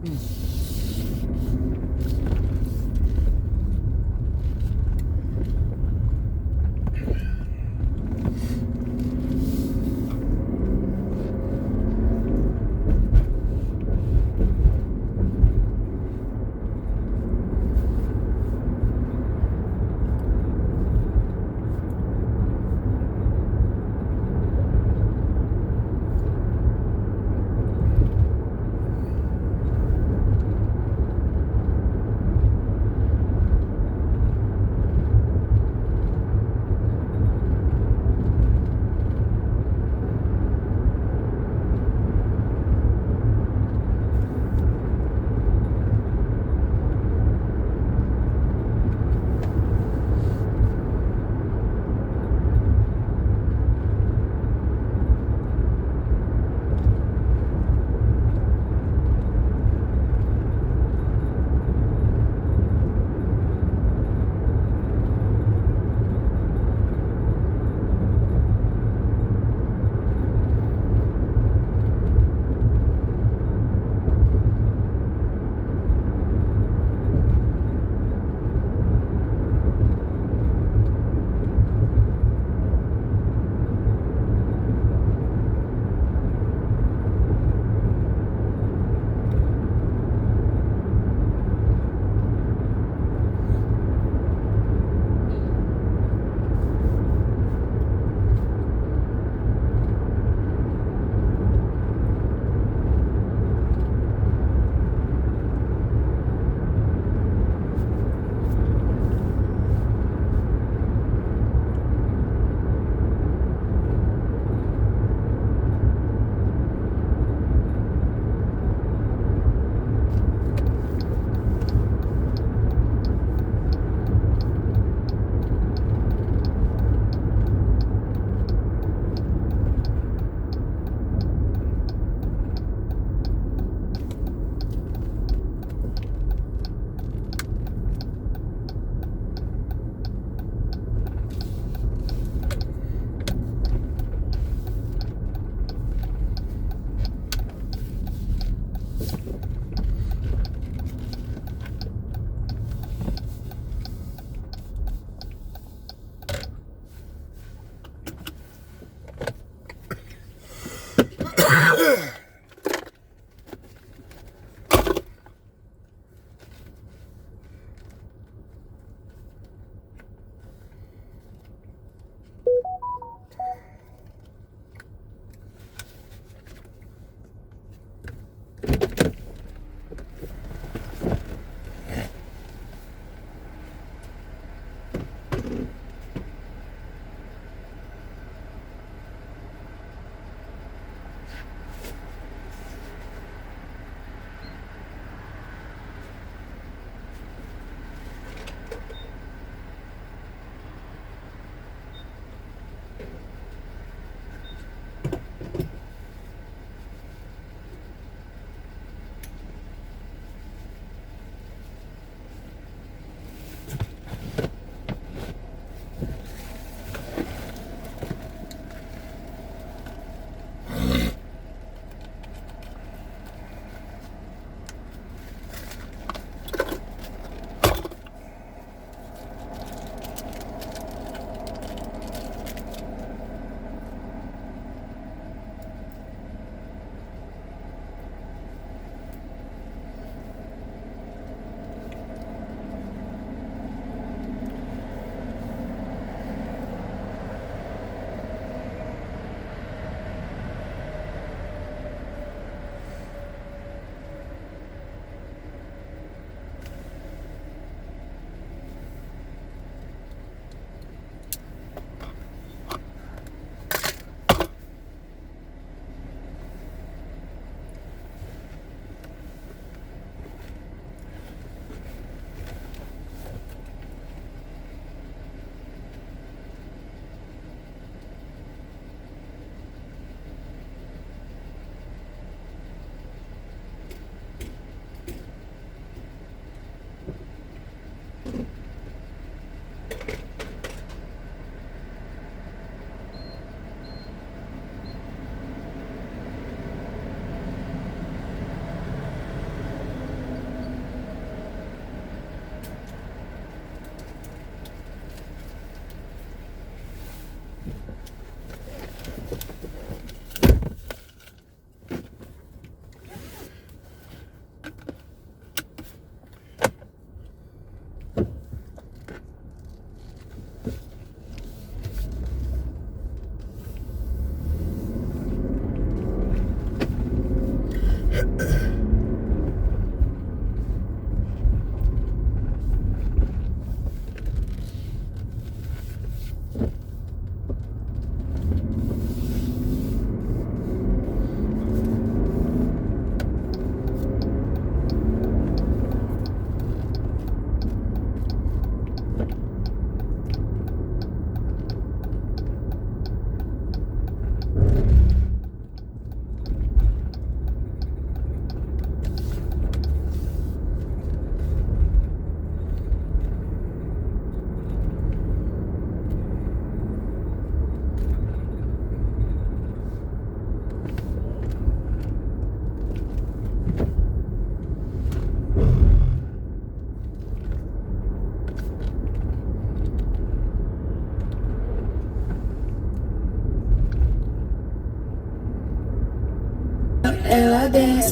Hmm.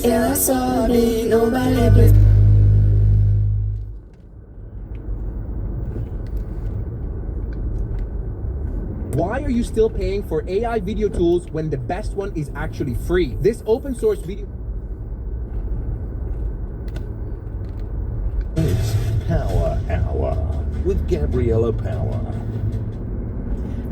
ela sobe no balé. Why are you still paying for AI video tools when the best one is actually free? This open source video... It's Power Hour with Gabriella Power.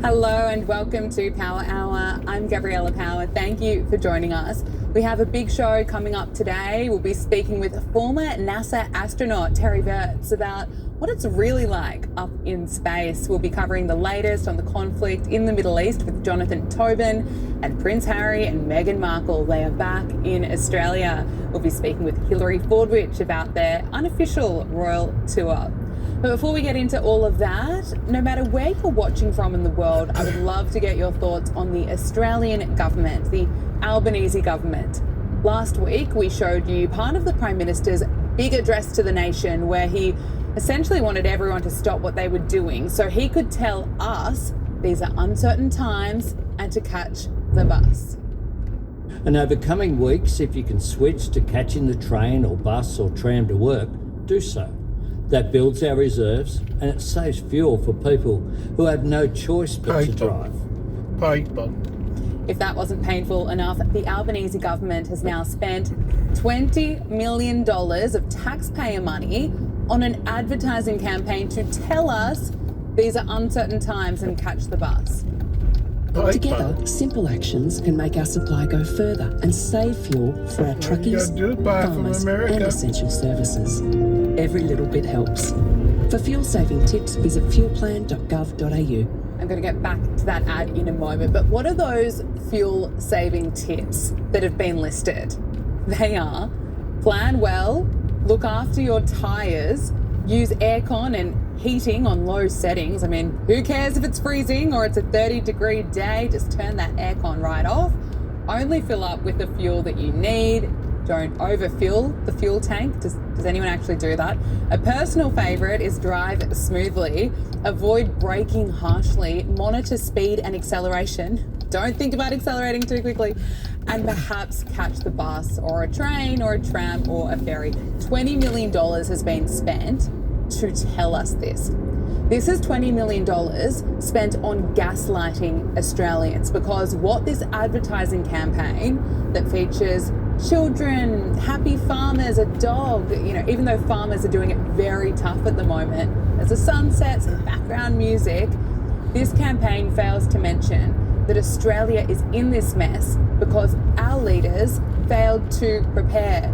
Hello and welcome to Power Hour. I'm Gabriella Power. Thank you for joining us. We have a big show coming up today. We'll be speaking with former NASA astronaut Terry Virts about what it's really like up in space. We'll be covering the latest on the conflict in the Middle East with Jonathan Tobin and Prince Harry and Meghan Markle. They are back in Australia. We'll be speaking with Hilary Fordwich about their unofficial royal tour. But before we get into all of that, no matter where you're watching from in the world, I would love to get your thoughts on the Australian government, the Albanese government. Last week, we showed you part of the Prime Minister's big address to the nation where he essentially wanted everyone to stop what they were doing so he could tell us these are uncertain times and to catch the bus. And over coming weeks, if you can switch to catching the train or bus or tram to work, do so. That builds our reserves and it saves fuel for people who have no choice but to drive. If that wasn't painful enough, the Albanese government has now spent $20 million of taxpayer money on an advertising campaign to tell us these are uncertain times and catch the bus. Together, simple actions can make our supply go further and save fuel for our truckies, farmers and essential services. Every little bit helps. For fuel-saving tips, visit fuelplan.gov.au. I'm going to get back to that ad in a moment, but what are those fuel-saving tips that have been listed? They are: plan well, look after your tyres, use aircon and heating on low settings. I mean, who cares if it's freezing or it's a 30-degree day? Just turn that aircon right off. Only fill up with the fuel that you need. Don't overfill the fuel tank. Does anyone actually do that? A personal favourite is drive smoothly. Avoid braking harshly. Monitor speed and acceleration. Don't think about accelerating too quickly. And perhaps catch the bus or a train or a tram or a ferry. $20 million has been spent to tell us this. This is $20 million spent on gaslighting Australians, because what this advertising campaign that features children, happy farmers, a dog, even though farmers are doing it very tough at the moment, there's a sunset, some background music, this campaign fails to mention that Australia is in this mess because our leaders failed to prepare.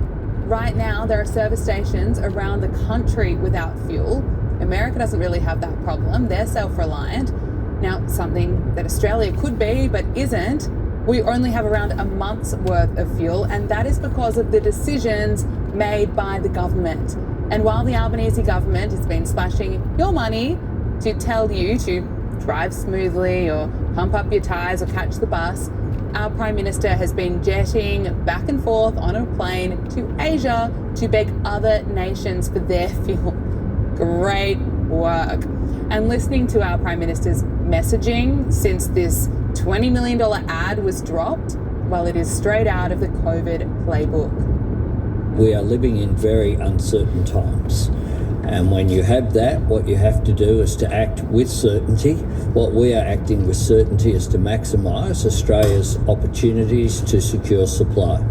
Right now, there are service stations around the country without fuel. America doesn't really have that problem. They're self-reliant. Now, something that Australia could be but isn't, we only have around a month's worth of fuel, and that is because of the decisions made by the government. And while the Albanese government has been splashing your money to tell you to drive smoothly or pump up your tyres or catch the bus, our Prime Minister has been jetting back and forth on a plane to Asia to beg other nations for their fuel. Great work. And listening to our Prime Minister's messaging since this $20 million ad was dropped, well, it is straight out of the COVID playbook. We are living in very uncertain times. And when you have that, what you have to do is to act with certainty. What we are acting with certainty is to maximise Australia's opportunities to secure supply.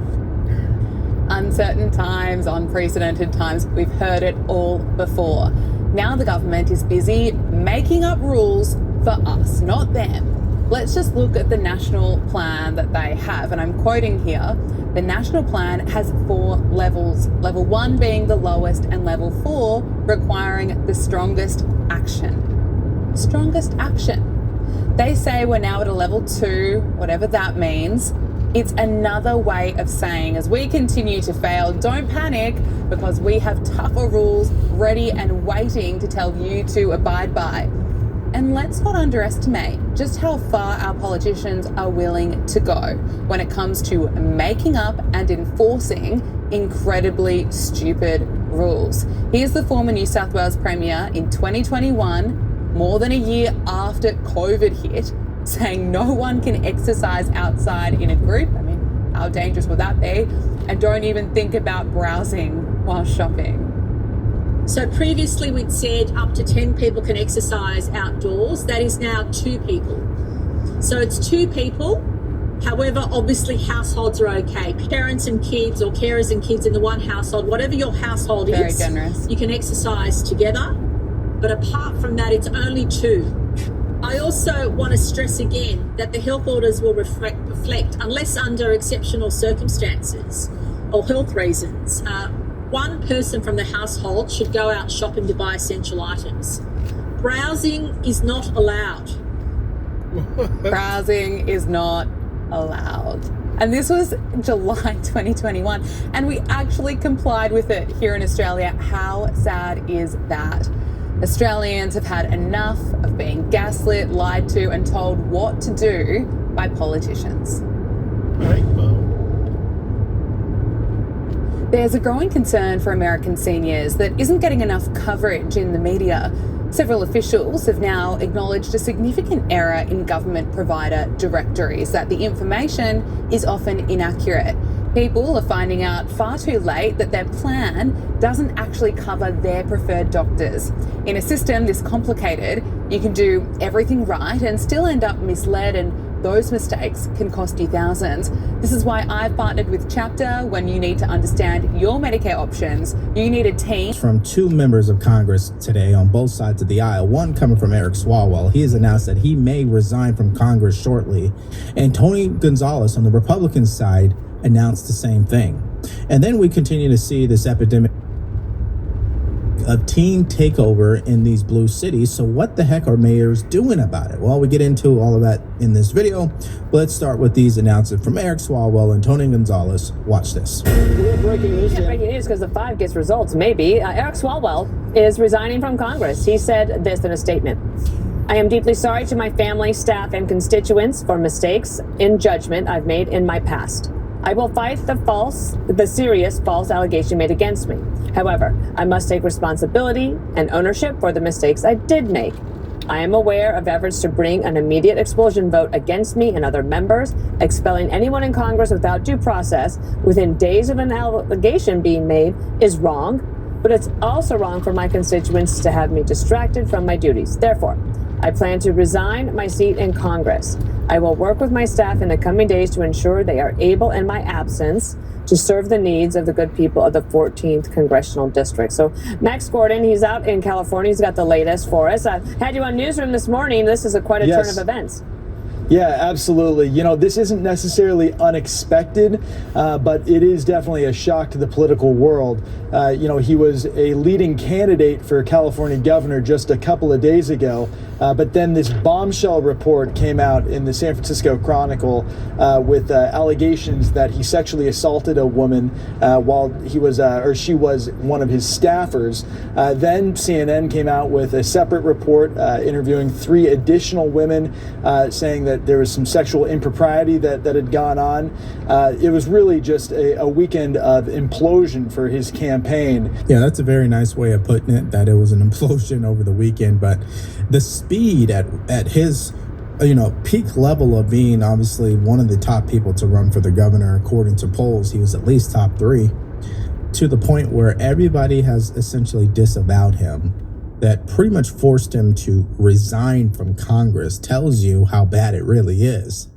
Uncertain times, unprecedented times, we've heard it all before. Now the government is busy making up rules for us, not them. Let's just look at the national plan that they have, and I'm quoting here. The national plan has 4 levels, level 1 being the lowest and level 4 requiring the strongest action. Strongest action. They say we're now at a level 2, whatever that means. It's another way of saying, as we continue to fail, don't panic, because we have tougher rules ready and waiting to tell you to abide by. And let's not underestimate just how far our politicians are willing to go when it comes to making up and enforcing incredibly stupid rules. Here's the former New South Wales Premier in 2021, more than a year after COVID hit, saying no one can exercise outside in a group. I mean, how dangerous would that be? and don't even think about browsing while shopping. So previously we'd said up to 10 people can exercise outdoors. That is now 2 people. So it's 2 people. However, obviously households are okay. Parents and kids or carers and kids in the one household, whatever your household Very is, generous. you can exercise together. But apart from that, it's only 2. I also want to stress again that the health orders will reflect unless under exceptional circumstances or health reasons, one person from the household should go out shopping to buy essential items. Browsing is not allowed. Browsing is not allowed. And this was July 2021, and we actually complied with it here in Australia. How sad is that? Australians have had enough of being gaslit, lied to, and told what to do by politicians. There's a growing concern for American seniors that isn't getting enough coverage in the media. Several officials have now acknowledged a significant error in government provider directories, that the information is often inaccurate. People are finding out far too late that their plan doesn't actually cover their preferred doctors. In a system this complicated, you can do everything right and still end up misled, and those mistakes can cost you thousands. This is why I've partnered with Chapter. When you need to understand your Medicare options, you need a team. From 2 members of Congress today on both sides of the aisle, one coming from Eric Swalwell. He has announced that he may resign from Congress shortly. And Tony Gonzalez on the Republican side announced the same thing. And then we continue to see this epidemic of teen takeover in these blue cities. So what the heck are mayors doing about it? Well, we get into all of that in this video, but let's start with these announcements from Eric Swalwell and Tony Gonzalez. Watch this. Breaking news because the 5 gets results, maybe. Eric Swalwell is resigning from Congress. He said this in a statement. I am deeply sorry to my family, staff, and constituents for mistakes in judgment I've made in my past. I will fight the serious false allegation made against me. However, I must take responsibility and ownership for the mistakes I did make. I am aware of efforts to bring an immediate expulsion vote against me and other members. Expelling anyone in Congress without due process within days of an allegation being made is wrong, but it's also wrong for my constituents to have me distracted from my duties. Therefore, I plan to resign my seat in Congress. I will work with my staff in the coming days to ensure they are able, in my absence, to serve the needs of the good people of the 14th Congressional District. So Max Gordon, he's out in California. He's got the latest for us. I had you on Newsroom this morning. This is quite a turn of events. Yeah, absolutely. You know, this isn't necessarily unexpected, but it is definitely a shock to the political world. He was a leading candidate for California governor just a couple of days ago, but then this bombshell report came out in the San Francisco Chronicle with allegations that he sexually assaulted a woman while he was, or she was one of his staffers. Then CNN came out with a separate report interviewing 3 additional women, saying that there was some sexual impropriety that had gone on. It was really just a weekend of implosion for his campaign. Yeah, that's a very nice way of putting it, that it was an implosion over the weekend. But the speed at his peak level of being obviously one of the top people to run for the governor, according to polls, he was at least top 3, to the point where everybody has essentially disavowed him, that pretty much forced him to resign from Congress, tells you how bad it really is.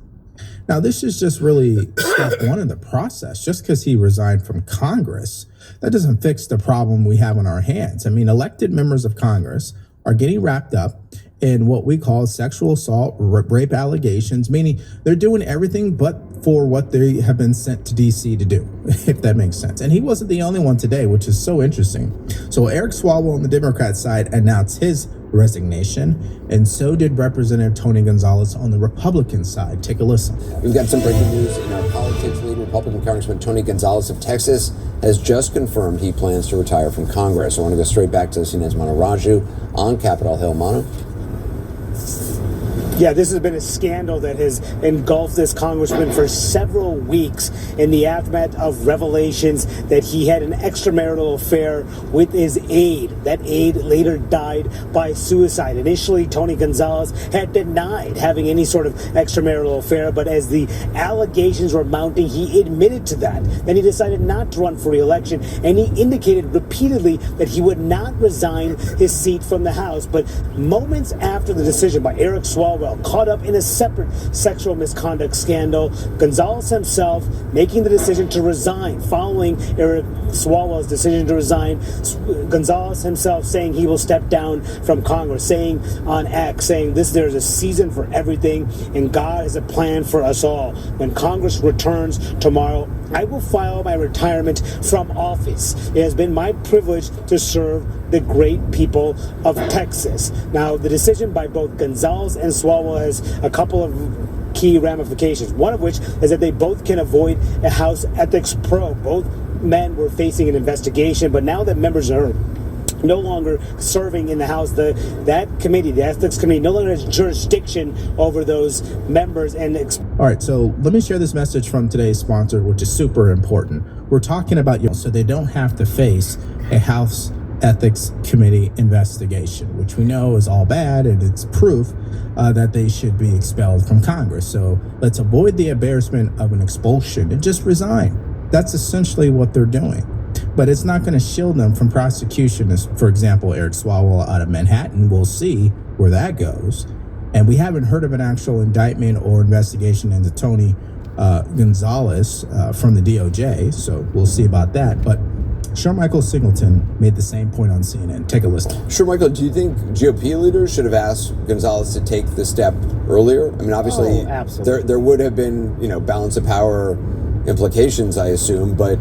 Now, this is just really step 1 in the process. Just because he resigned from Congress, that doesn't fix the problem we have on our hands. I mean, elected members of Congress are getting wrapped up in what we call sexual assault, rape allegations, meaning they're doing everything but for what they have been sent to DC to do, if that makes sense. And he wasn't the only one today, which is so interesting. So Eric Swalwell on the Democrat side announced his resignation, and so did Representative Tony Gonzalez on the Republican side. Take a listen. We've got some breaking news in our politics. Leading Republican Congressman Tony Gonzalez of Texas has just confirmed he plans to retire from Congress. I want to go straight back to CNN's Manu Raju on Capitol Hill. Manu? Yeah, this has been a scandal that has engulfed this congressman for several weeks in the aftermath of revelations that he had an extramarital affair with his aide. That aide later died by suicide. Initially, Tony Gonzalez had denied having any sort of extramarital affair, but as the allegations were mounting, he admitted to that. Then he decided not to run for re-election, and he indicated repeatedly that he would not resign his seat from the House. But moments after the decision by Eric Swalwell, caught up in a separate sexual misconduct scandal, Gonzalez himself making the decision to resign. Following Eric Swalwell's decision to resign, Gonzalez himself saying he will step down from Congress, saying on X, saying there's a season for everything and God has a plan for us all. When Congress returns tomorrow, I will file my retirement from office. It has been my privilege to serve the great people of Texas. Now, the decision by both Gonzalez and Swalwell has a couple of key ramifications, one of which is that they both can avoid a House ethics probe. Both men were facing an investigation, but now that members are no longer serving in the House, that committee, the ethics committee, no longer has jurisdiction over those members. All right, so let me share this message from today's sponsor, which is super important. We're talking about so they don't have to face a House Ethics Committee investigation, which we know is all bad, and it's proof that they should be expelled from Congress. So let's avoid the embarrassment of an expulsion and just resign. That's essentially what they're doing. But it's not going to shield them from prosecution, as, for example, Eric Swalwell out of Manhattan. We'll see where that goes. And we haven't heard of an actual indictment or investigation into Tony Gonzalez from the DOJ, so we'll see about that. But Sean Michael Singleton made the same point on CNN. Take a listen. Sure, Michael, do you think GOP leaders should have asked Gonzalez to take the step earlier? I mean, obviously, there would have been, balance of power implications, I assume, but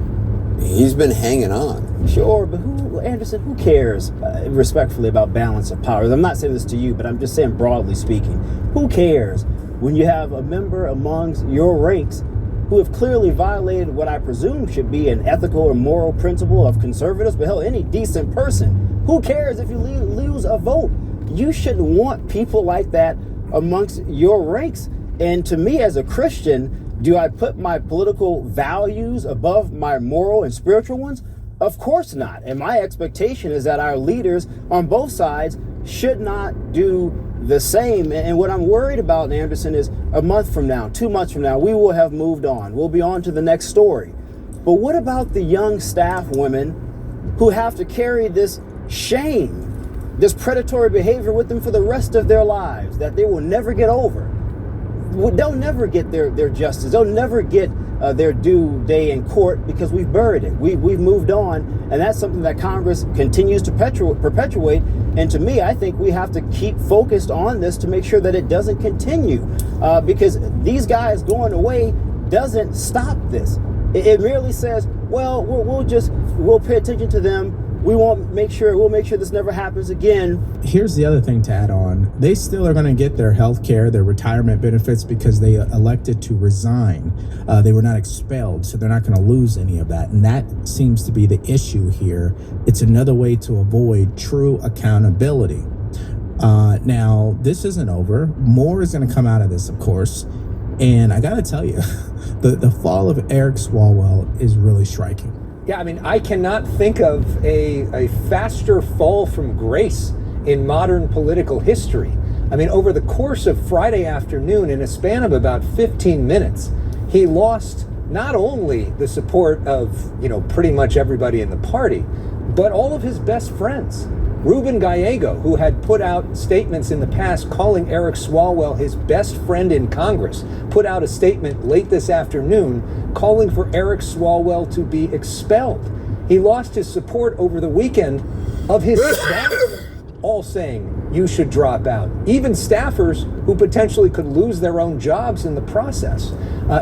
he's been hanging on. Sure, but Anderson, who cares, respectfully, about balance of power? I'm not saying this to you, but I'm just saying broadly speaking. Who cares when you have a member amongst your ranks who have clearly violated what I presume should be an ethical or moral principle of conservatives, but hell, any decent person? Who cares if you lose a vote? You shouldn't want people like that amongst your ranks. And to me, as a Christian, do I put my political values above my moral and spiritual ones? Of course not. And my expectation is that our leaders on both sides should not do the same. And what I'm worried about, Anderson, is a month from now, 2 months from now, we will have moved on. We'll be on to the next story. But what about the young staff women who have to carry this shame, this predatory behavior with them for the rest of their lives that they will never get over? They'll never get their justice. They'll never get their due day in court because we've buried it. We've moved on, and that's something that Congress continues to perpetuate. And to me, I think we have to keep focused on this to make sure that it doesn't continue, because these guys going away doesn't stop this. It merely says, well, we'll pay attention to them. We'll make sure this never happens again. Here's the other thing to add on. They still are going to get their health care, their retirement benefits, because they elected to resign. They were not expelled, so they're not going to lose any of that. And that seems to be the issue here. It's another way to avoid true accountability. Now, this isn't over. More is going to come out of this, of course. And I got to tell you, the fall of Eric Swalwell is really striking. Yeah, I mean, I cannot think of a faster fall from grace in modern political history. I mean, over the course of Friday afternoon, in a span of about 15 minutes, he lost not only the support of, pretty much everybody in the party, but all of his best friends. Ruben Gallego, who had put out statements in the past calling Eric Swalwell his best friend in Congress, put out a statement late this afternoon calling for Eric Swalwell to be expelled. He lost his support over the weekend of his staff, all saying you should drop out. Even staffers who potentially could lose their own jobs in the process.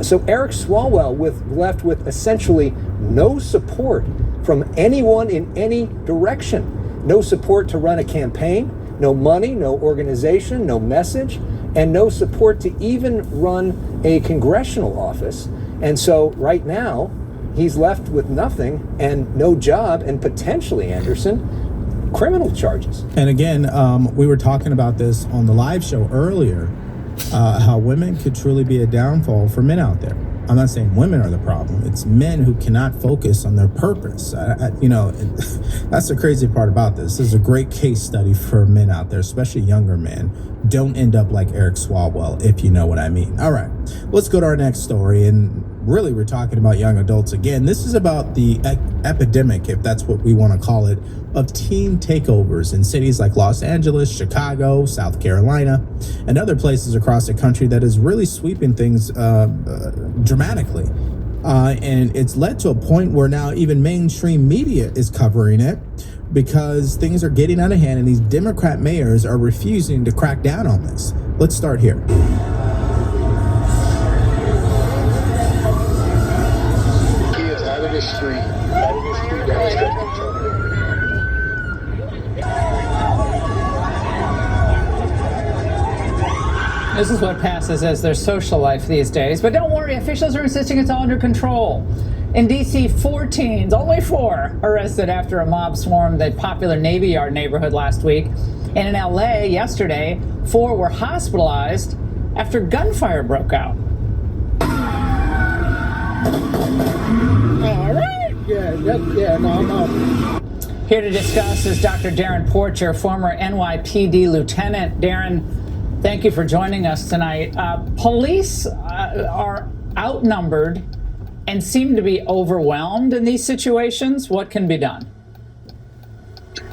So Eric Swalwell left with essentially no support from anyone in any direction. No support to run a campaign, no money, no organization, no message, and no support to even run a congressional office. And so right now, he's left with nothing and no job, and potentially, Anderson, criminal charges. And again, we were talking about this on the live show earlier. how women could truly be a downfall for men out there. I'm not saying women are the problem. It's men who cannot focus on their purpose. That's the crazy part about this. This is a great case study for men out there, especially younger men. Don't end up like Eric Swalwell, if you know what I mean. All right, let's go to our next story. And really, we're talking about young adults again. This is about the epidemic, if that's what we want to call it, of teen takeovers in cities like Los Angeles, Chicago, South Carolina, and other places across the country that is really sweeping things dramatically. And it's led to a point where now even mainstream media is covering it because things are getting out of hand and these Democrat mayors are refusing to crack down on this. Let's start here. Kids out of the street, demonstrating. This is what passes as their social life these days. But don't worry, officials are insisting it's all under control. In D.C., 4 teens, only 4, arrested after a mob swarmed the popular Navy Yard neighborhood last week. And in L.A. yesterday, 4 were hospitalized after gunfire broke out. All right. Here to discuss is Dr. Darren Porcher, former NYPD lieutenant. Darren, thank you for joining us tonight. Police are outnumbered and seem to be overwhelmed in these situations. What can be done?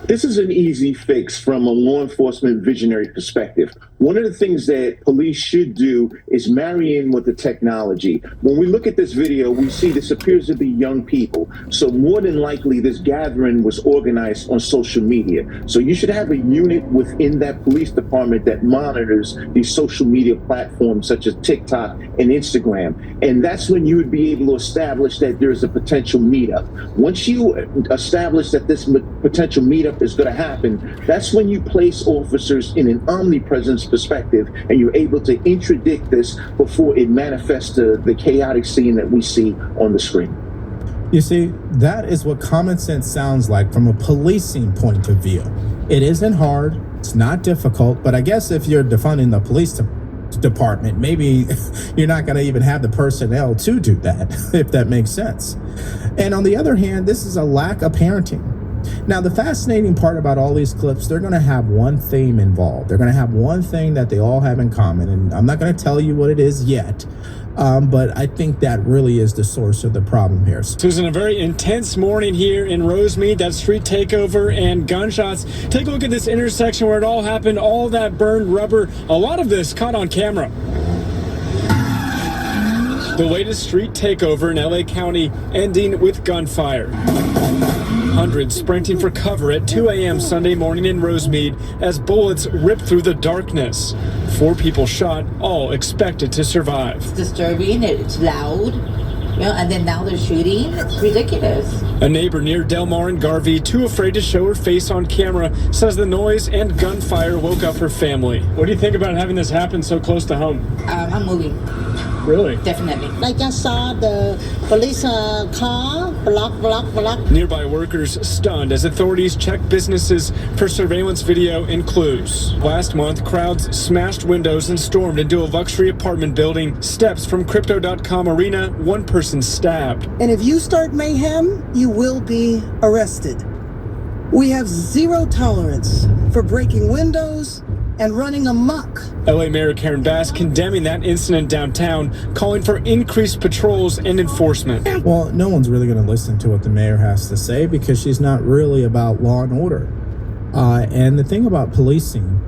This is an easy fix from a law enforcement visionary perspective. One of the things that police should do is marry in with the technology. When we look at this video, we see this appears to be young people. So more than likely, this gathering was organized on social media. So you should have a unit within that police department that monitors these social media platforms such as TikTok and Instagram. And that's when you would be able to establish that there's a potential meetup. Once you establish that this potential meetup is going to happen, that's when you place officers in an omnipresence perspective and you're able to interdict this before it manifests the chaotic scene that we see on the screen. You see, that is what common sense sounds like from a policing point of view. It isn't hard, it's not difficult, but I guess if you're defunding the police department, maybe you're not going to even have the personnel to do that, if that makes sense. And on the other hand, this is a lack of parenting. Now, the fascinating part about all these clips, they're going to have one theme involved. They're going to have one thing that they all have in common. And I'm not going to tell you what it is yet, but I think that really is the source of the problem here. So it was a very intense morning here in Rosemead, that street takeover and gunshots. Take a look at this intersection where it all happened, all that burned rubber. A lot of this caught on camera. The latest street takeover in LA County ending with gunfire. Hundreds sprinting for cover at 2 a.m. Sunday morning in Rosemead as bullets ripped through the darkness. 4 people shot, all expected to survive. It's disturbing, it's loud, and then now they're shooting. It's ridiculous. A neighbor near Del Mar and Garvey, too afraid to show her face on camera, says the noise and gunfire woke up her family. What do you think about having this happen so close to home? I'm moving. Really? Definitely. I just saw the police car block. Nearby workers stunned as authorities check businesses for surveillance video and clues. Last month, crowds smashed windows and stormed into a luxury apartment building. Steps from Crypto.com Arena, one person stabbed. And if you start mayhem, you will be arrested. We have zero tolerance for breaking windows and running amok. LA Mayor Karen Bass condemning that incident downtown, calling for increased patrols and enforcement. Well, no one's really going to listen to what the mayor has to say because she's not really about law and order. And the thing about policing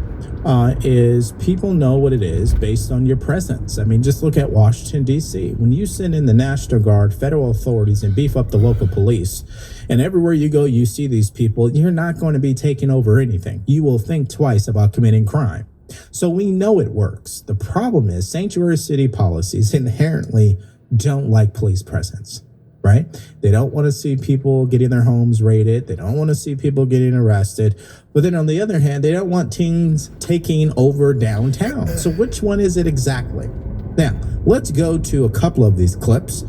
is people know what it is based on your presence. I mean, just look at Washington, D.C. When you send in the National Guard, federal authorities, and beef up the local police, and everywhere you go, you see these people, you're not going to be taking over anything. You will think twice about committing crime. So we know it works. The problem is sanctuary city policies inherently don't like police presence, right? They don't want to see people getting their homes raided. They don't want to see people getting arrested. But then on the other hand, they don't want teens taking over downtown. So which one is it exactly? Now, let's go to a couple of these clips.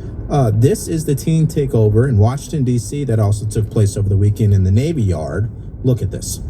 This is the teen takeover in Washington, D.C. that also took place over the weekend in the Navy Yard. Look at this.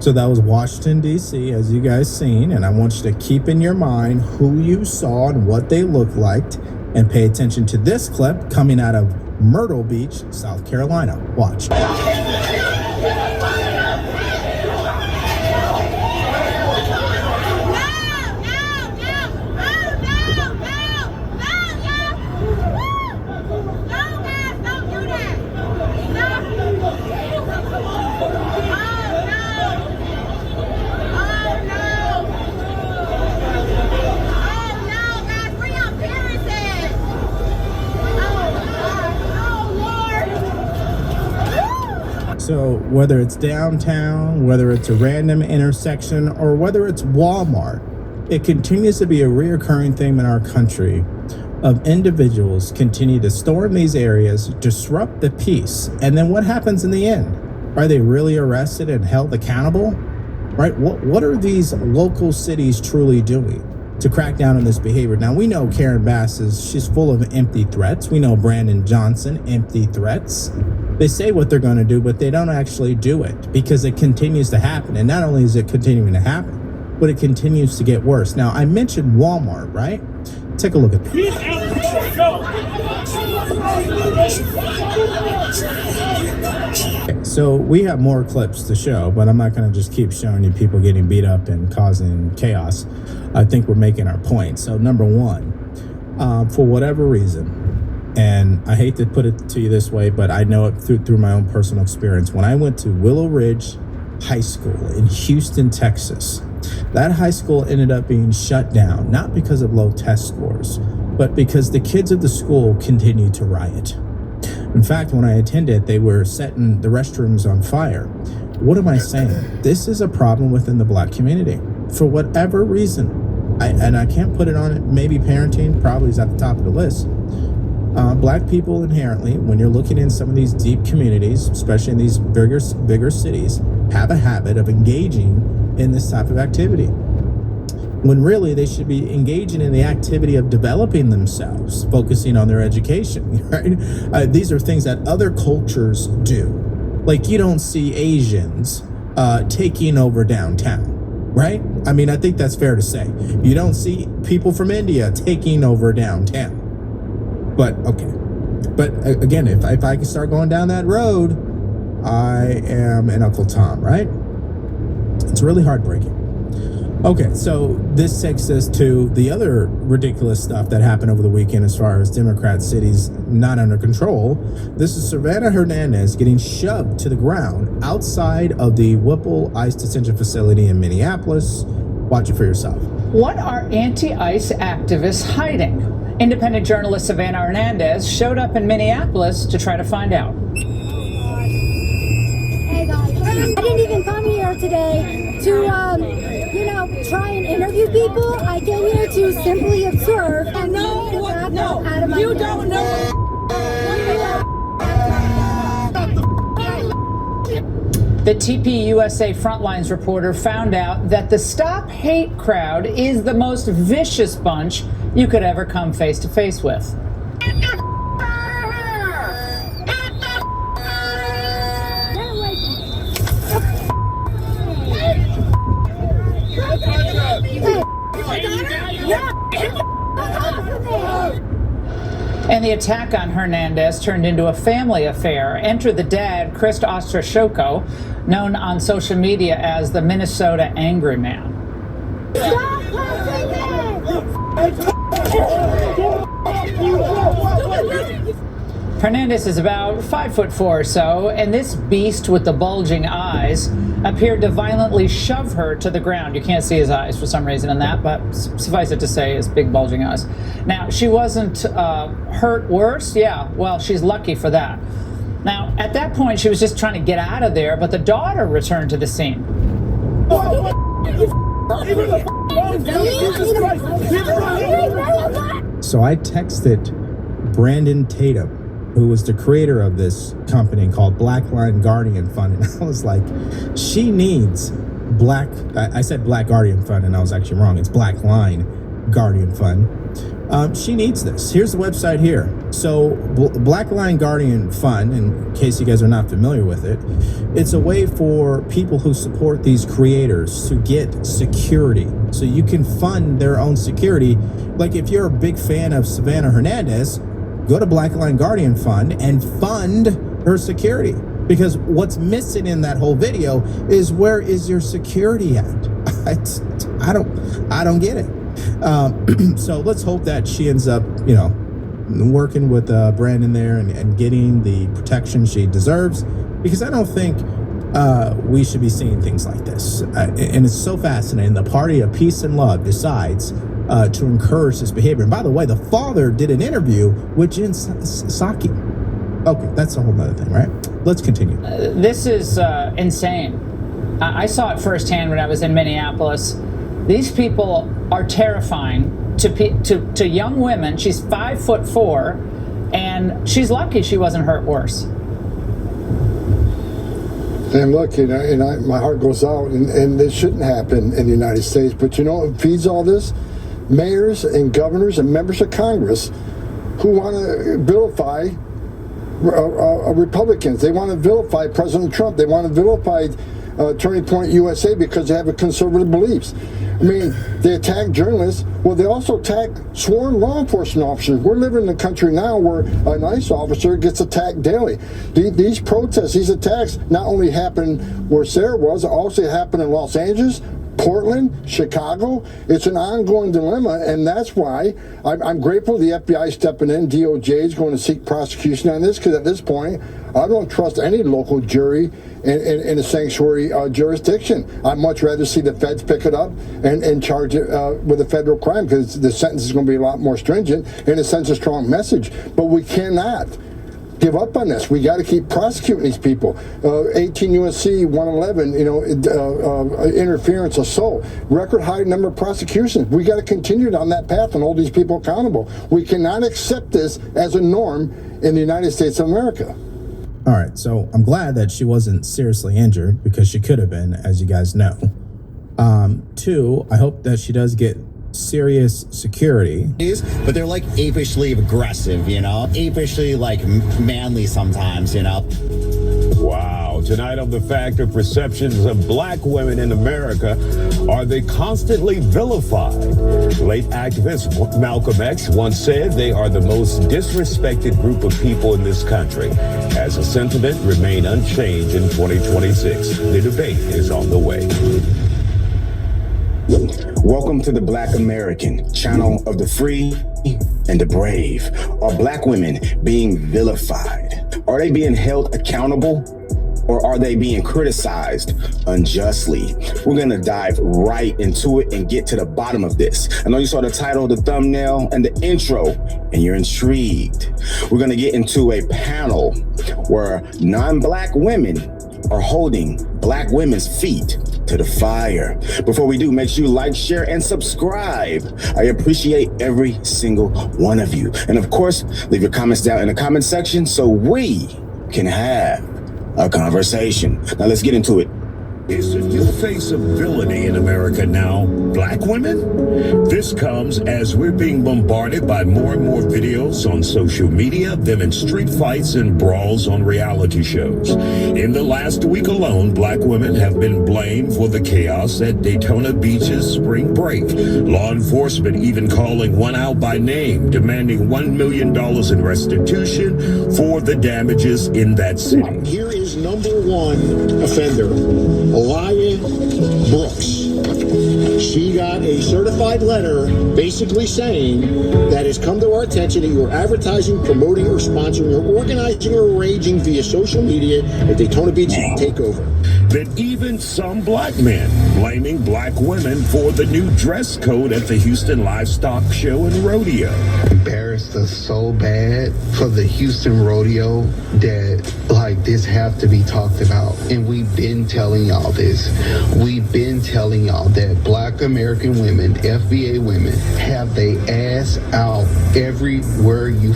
So that was Washington, D.C., as you guys seen, and I want you to keep in your mind who you saw and what they looked like, and pay attention to this clip coming out of Myrtle Beach, South Carolina. Watch. So whether it's downtown, whether it's a random intersection, or whether it's Walmart, it continues to be a reoccurring theme in our country of individuals continue to storm these areas, disrupt the peace, and then what happens in the end? Are they really arrested and held accountable? Right? What are these local cities truly doing to crack down on this behavior? Now, we know Karen Bass she's full of empty threats. We know Brandon Johnson, empty threats. They say what they're going to do, but they don't actually do it because it continues to happen. And not only is it continuing to happen, but it continues to get worse. Now, I mentioned Walmart, right? Take a look at this. Okay, so we have more clips to show, but I'm not going to just keep showing you people getting beat up and causing chaos. I think we're making our point. So number one, for whatever reason, and I hate to put it to you this way, but I know it through my own personal experience. When I went to Willow Ridge High School in Houston, Texas, that high school ended up being shut down, not because of low test scores, but because the kids of the school continued to riot. In fact, when I attended, they were setting the restrooms on fire. What am I saying? This is a problem within the Black community. For whatever reason, I can't put it on it, maybe parenting probably is at the top of the list. Black people inherently, when you're looking in some of these deep communities, especially in these bigger cities, have a habit of engaging in this type of activity. When really they should be engaging in the activity of developing themselves, focusing on their education, right? These are things that other cultures do. Like you don't see Asians taking over downtown, right? I mean, I think that's fair to say. You don't see people from India taking over downtown. But okay, but again, if I can start going down that road, I am an Uncle Tom, right? It's really heartbreaking. Okay, so this takes us to the other ridiculous stuff that happened over the weekend as far as Democrat cities not under control. This is Savannah Hernandez getting shoved to the ground outside of the Whipple ICE detention facility in Minneapolis. Watch it for yourself. What are anti-ICE activists hiding? Independent journalist Savannah Hernandez showed up in Minneapolis to try to find out. Hey guys, I didn't even come here today to, try and interview people. I came here to simply observe and no, out of my you don't know. The TPUSA Frontlines reporter found out that the Stop Hate crowd is the most vicious bunch you could ever come face to face with. And the attack on Hernandez turned into a family affair. Enter the dad, Chris Ostrashoko, known on social media as the Minnesota Angry Man. Stop touching me! Hernandez is about 5'4" or so, and this beast with the bulging eyes appeared to violently shove her to the ground. You can't see his eyes for some reason in that, but suffice it to say, his big bulging eyes. Now, she wasn't hurt worse. Yeah, well, she's lucky for that. Now, at that point, she was just trying to get out of there, but the daughter returned to the scene. So I texted Brandon Tatum, who was the creator of this company called Black Line Guardian Fund. And I was like, she needs I said Black Guardian Fund, and I was actually wrong. It's Black Line Guardian Fund. She needs this. Here's the website here. So Black Lion Guardian Fund, in case you guys are not familiar with it, it's a way for people who support these creators to get security. So you can fund their own security. Like if you're a big fan of Savannah Hernandez, go to Black Lion Guardian Fund and fund her security. Because what's missing in that whole video is, where is your security at? I don't get it. So let's hope that she ends up, working with Brandon there and getting the protection she deserves, because I don't think we should be seeing things like this. And it's so fascinating. The Party of Peace and Love decides to encourage this behavior. And by the way, the father did an interview with Jen Psaki. Okay, that's a whole other thing, right? Let's continue. This is insane. I saw it firsthand when I was in Minneapolis. These people are terrifying to young women. She's 5'4", and she's lucky she wasn't hurt worse. And look, my heart goes out, and this shouldn't happen in the United States. But what feeds all this? Mayors and governors and members of Congress who want to vilify Republicans. They want to vilify President Trump. They want to vilify Turning Point USA because they have conservative beliefs. I mean, they attack journalists. Well, they also attack sworn law enforcement officers. We're living in a country now where an ICE officer gets attacked daily. These protests, these attacks not only happen where Sarah was, also happen in Los Angeles, Portland, Chicago. It's an ongoing dilemma, and that's why I'm grateful the FBI is stepping in. DOJ is going to seek prosecution on this, because at this point, I don't trust any local jury in a sanctuary jurisdiction. I'd much rather see the feds pick it up and charge it with a federal crime, because the sentence is going to be a lot more stringent and it sends a strong message. But we cannot give up on this. We got to keep prosecuting these people. 18 U.S.C. 111, interference, assault, record high number of prosecutions. We got to continue down that path and hold these people accountable. We cannot accept this as a norm in the United States of America. All right, so I'm glad that she wasn't seriously injured, because she could have been, as you guys know. 2, I hope that she does get serious security. But they're like apishly aggressive, apishly like manly sometimes, Wow. Tonight on The Fact, of perceptions of black women in America. Are they constantly vilified? Late activist Malcolm X once said they are the most disrespected group of people in this country. As the sentiment remained unchanged in 2026, the debate is on the way. Welcome to the Black American, channel of the free and the brave. Are black women being vilified? Are they being held accountable? Or are they being criticized unjustly? We're gonna dive right into it and get to the bottom of this. I know you saw the title, the thumbnail, and the intro, and you're intrigued. We're gonna get into a panel where non-black women are holding black women's feet to the fire. Before we do, make sure you like, share, and subscribe. I appreciate every single one of you. And of course, leave your comments down in the comment section so we can have a conversation. Now let's get into it. Is the new face of villainy in America now black women? This comes as we're being bombarded by more and more videos on social media, them in street fights and brawls on reality shows. In the last week alone, black women have been blamed for the chaos at Daytona Beach's spring break. Law enforcement even calling one out by name, demanding $1 million in restitution for the damages in that city. Here is number one offender, Alaya Brooks. She got a certified letter basically saying that it's come to our attention that you are advertising, promoting, or sponsoring, or organizing, or arranging via social media a Daytona Beach takeover. That even some black men blaming black women for the new dress code at the Houston Livestock Show and Rodeo. Embarrassed us so bad for the Houston Rodeo that, like this have to be talked about. And we've been telling y'all this. We've been telling y'all that Black American women, FBA women, have their ass out everywhere you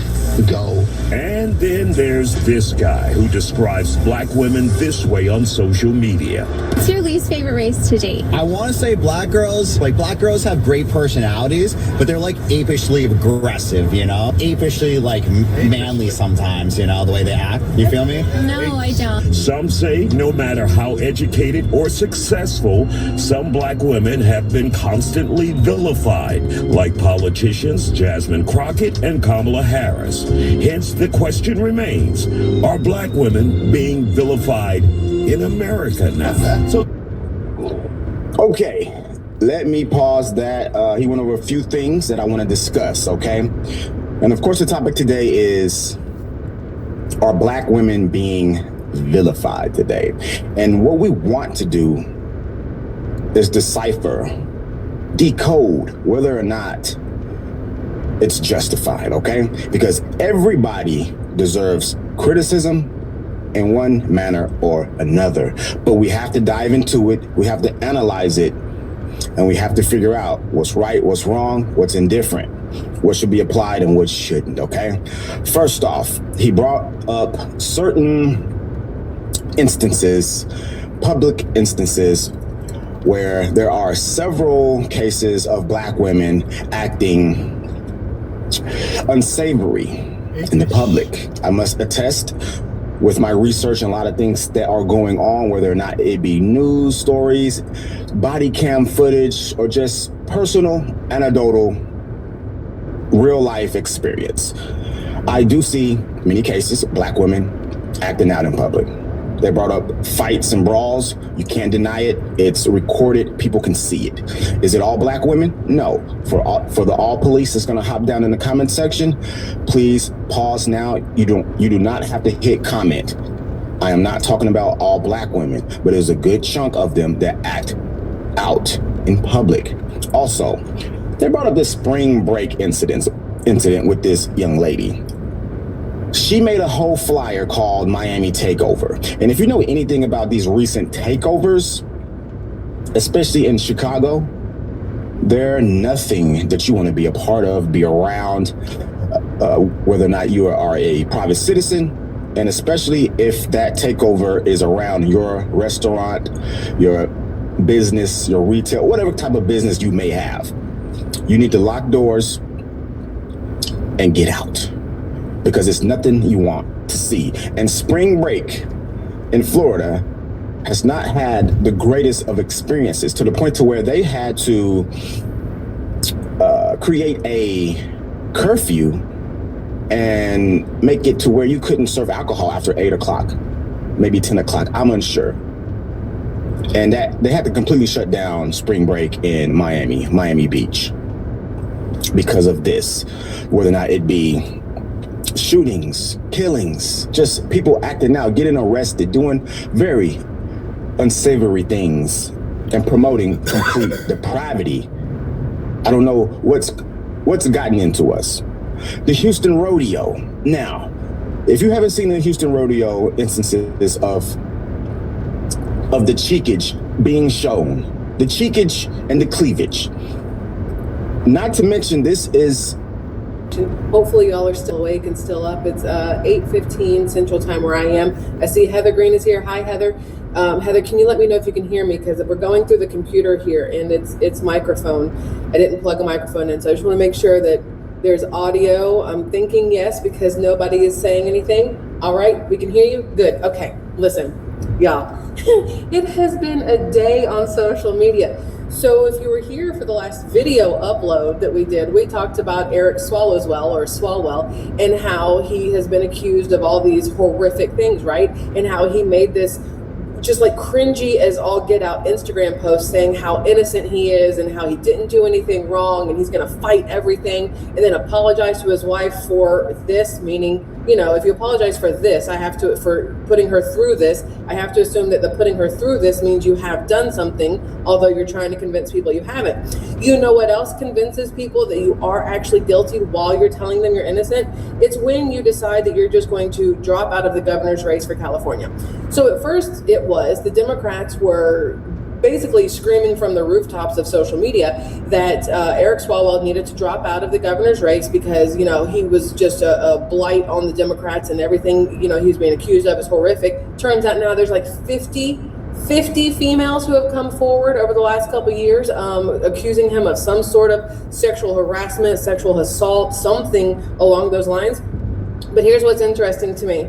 go. And then there's this guy who describes black women this way on social media. What's your least favorite race to date? I want to say black girls. Like, black girls have great personalities, but they're like apishly aggressive, you know? Apishly like manly sometimes, you know, the way they act. You feel me? No, I don't. Some say no matter how educated or successful, some black women have been constantly vilified, like politicians Jasmine Crockett and Kamala Harris. Hence, the question remains, are black women being vilified in America now? Okay, let me pause that. He went over a few things that I want to discuss, okay? And of course, the topic today is, are black women being vilified today? And what we want to do is decipher, decode whether or not it's justified, okay? Because everybody deserves criticism in one manner or another. But we have to dive into it, we have to analyze it, and we have to figure out what's right, what's wrong, what's indifferent, what should be applied and what shouldn't, okay? First off, he brought up certain instances, public instances, where there are several cases of black women acting unsavory in the public. I must attest, with my research and a lot of things that are going on, whether or not it be news stories, body cam footage, or just personal, anecdotal, real life experience, I do see many cases of black women acting out in public. They brought up fights and brawls. You can't deny it. It's recorded. People can see it. Is it all black women? No. For the all police that's going to hop down in the comment section, please pause now. You do not have to hit comment. I am not talking about all black women, but there's a good chunk of them that act out in public. Also, they brought up this spring break incident with this young lady. She made a whole flyer called Miami Takeover. And if you know anything about these recent takeovers, especially in Chicago, they're nothing that you want to be a part of, be around, whether or not you are a private citizen, and especially if that takeover is around your restaurant, your business, your retail, whatever type of business you may have. You need to lock doors and get out, because it's nothing you want to see. And spring break in Florida has not had the greatest of experiences, to the point to where they had to create a curfew and make it to where you couldn't serve alcohol after 8 o'clock, maybe 10 o'clock, I'm unsure. And that they had to completely shut down spring break in Miami Beach because of this, whether or not it be shootings, killings, just people acting out, getting arrested, doing very unsavory things and promoting complete depravity. I don't know what's gotten into us. The Houston Rodeo. Now, if you haven't seen the Houston Rodeo instances of the cheekage being shown, the cheekage and the cleavage, not to mention this is, hopefully y'all are still awake and still up. It's 8:15 Central Time where I am. I see Heather Green is here. Hi, Heather. Heather, can you let me know if you can hear me? Because we're going through the computer here and it's microphone. I didn't plug a microphone in, so I just want to make sure that there's audio. I'm thinking yes, because nobody is saying anything. All right, we can hear you? Good. Okay, listen, y'all. It has been a day on social media. So if you were here for the last video upload that we did, we talked about Eric Swalwell, and how he has been accused of all these horrific things, right? And how he made this just like cringy as all get out Instagram post saying how innocent he is and how he didn't do anything wrong and he's going to fight everything, and then apologize to his wife for this, meaning if you apologize for this, for putting her through this, I have to assume that the putting her through this means you have done something, although you're trying to convince people you haven't. You know what else convinces people that you are actually guilty while you're telling them you're innocent? It's when you decide that you're just going to drop out of the governor's race for California. So at first the Democrats were basically screaming from the rooftops of social media that Eric Swalwell needed to drop out of the governor's race because, he was just a blight on the Democrats and everything, he's being accused of is horrific. Turns out now there's like 50 females who have come forward over the last couple of years accusing him of some sort of sexual harassment, sexual assault, something along those lines. But here's what's interesting to me.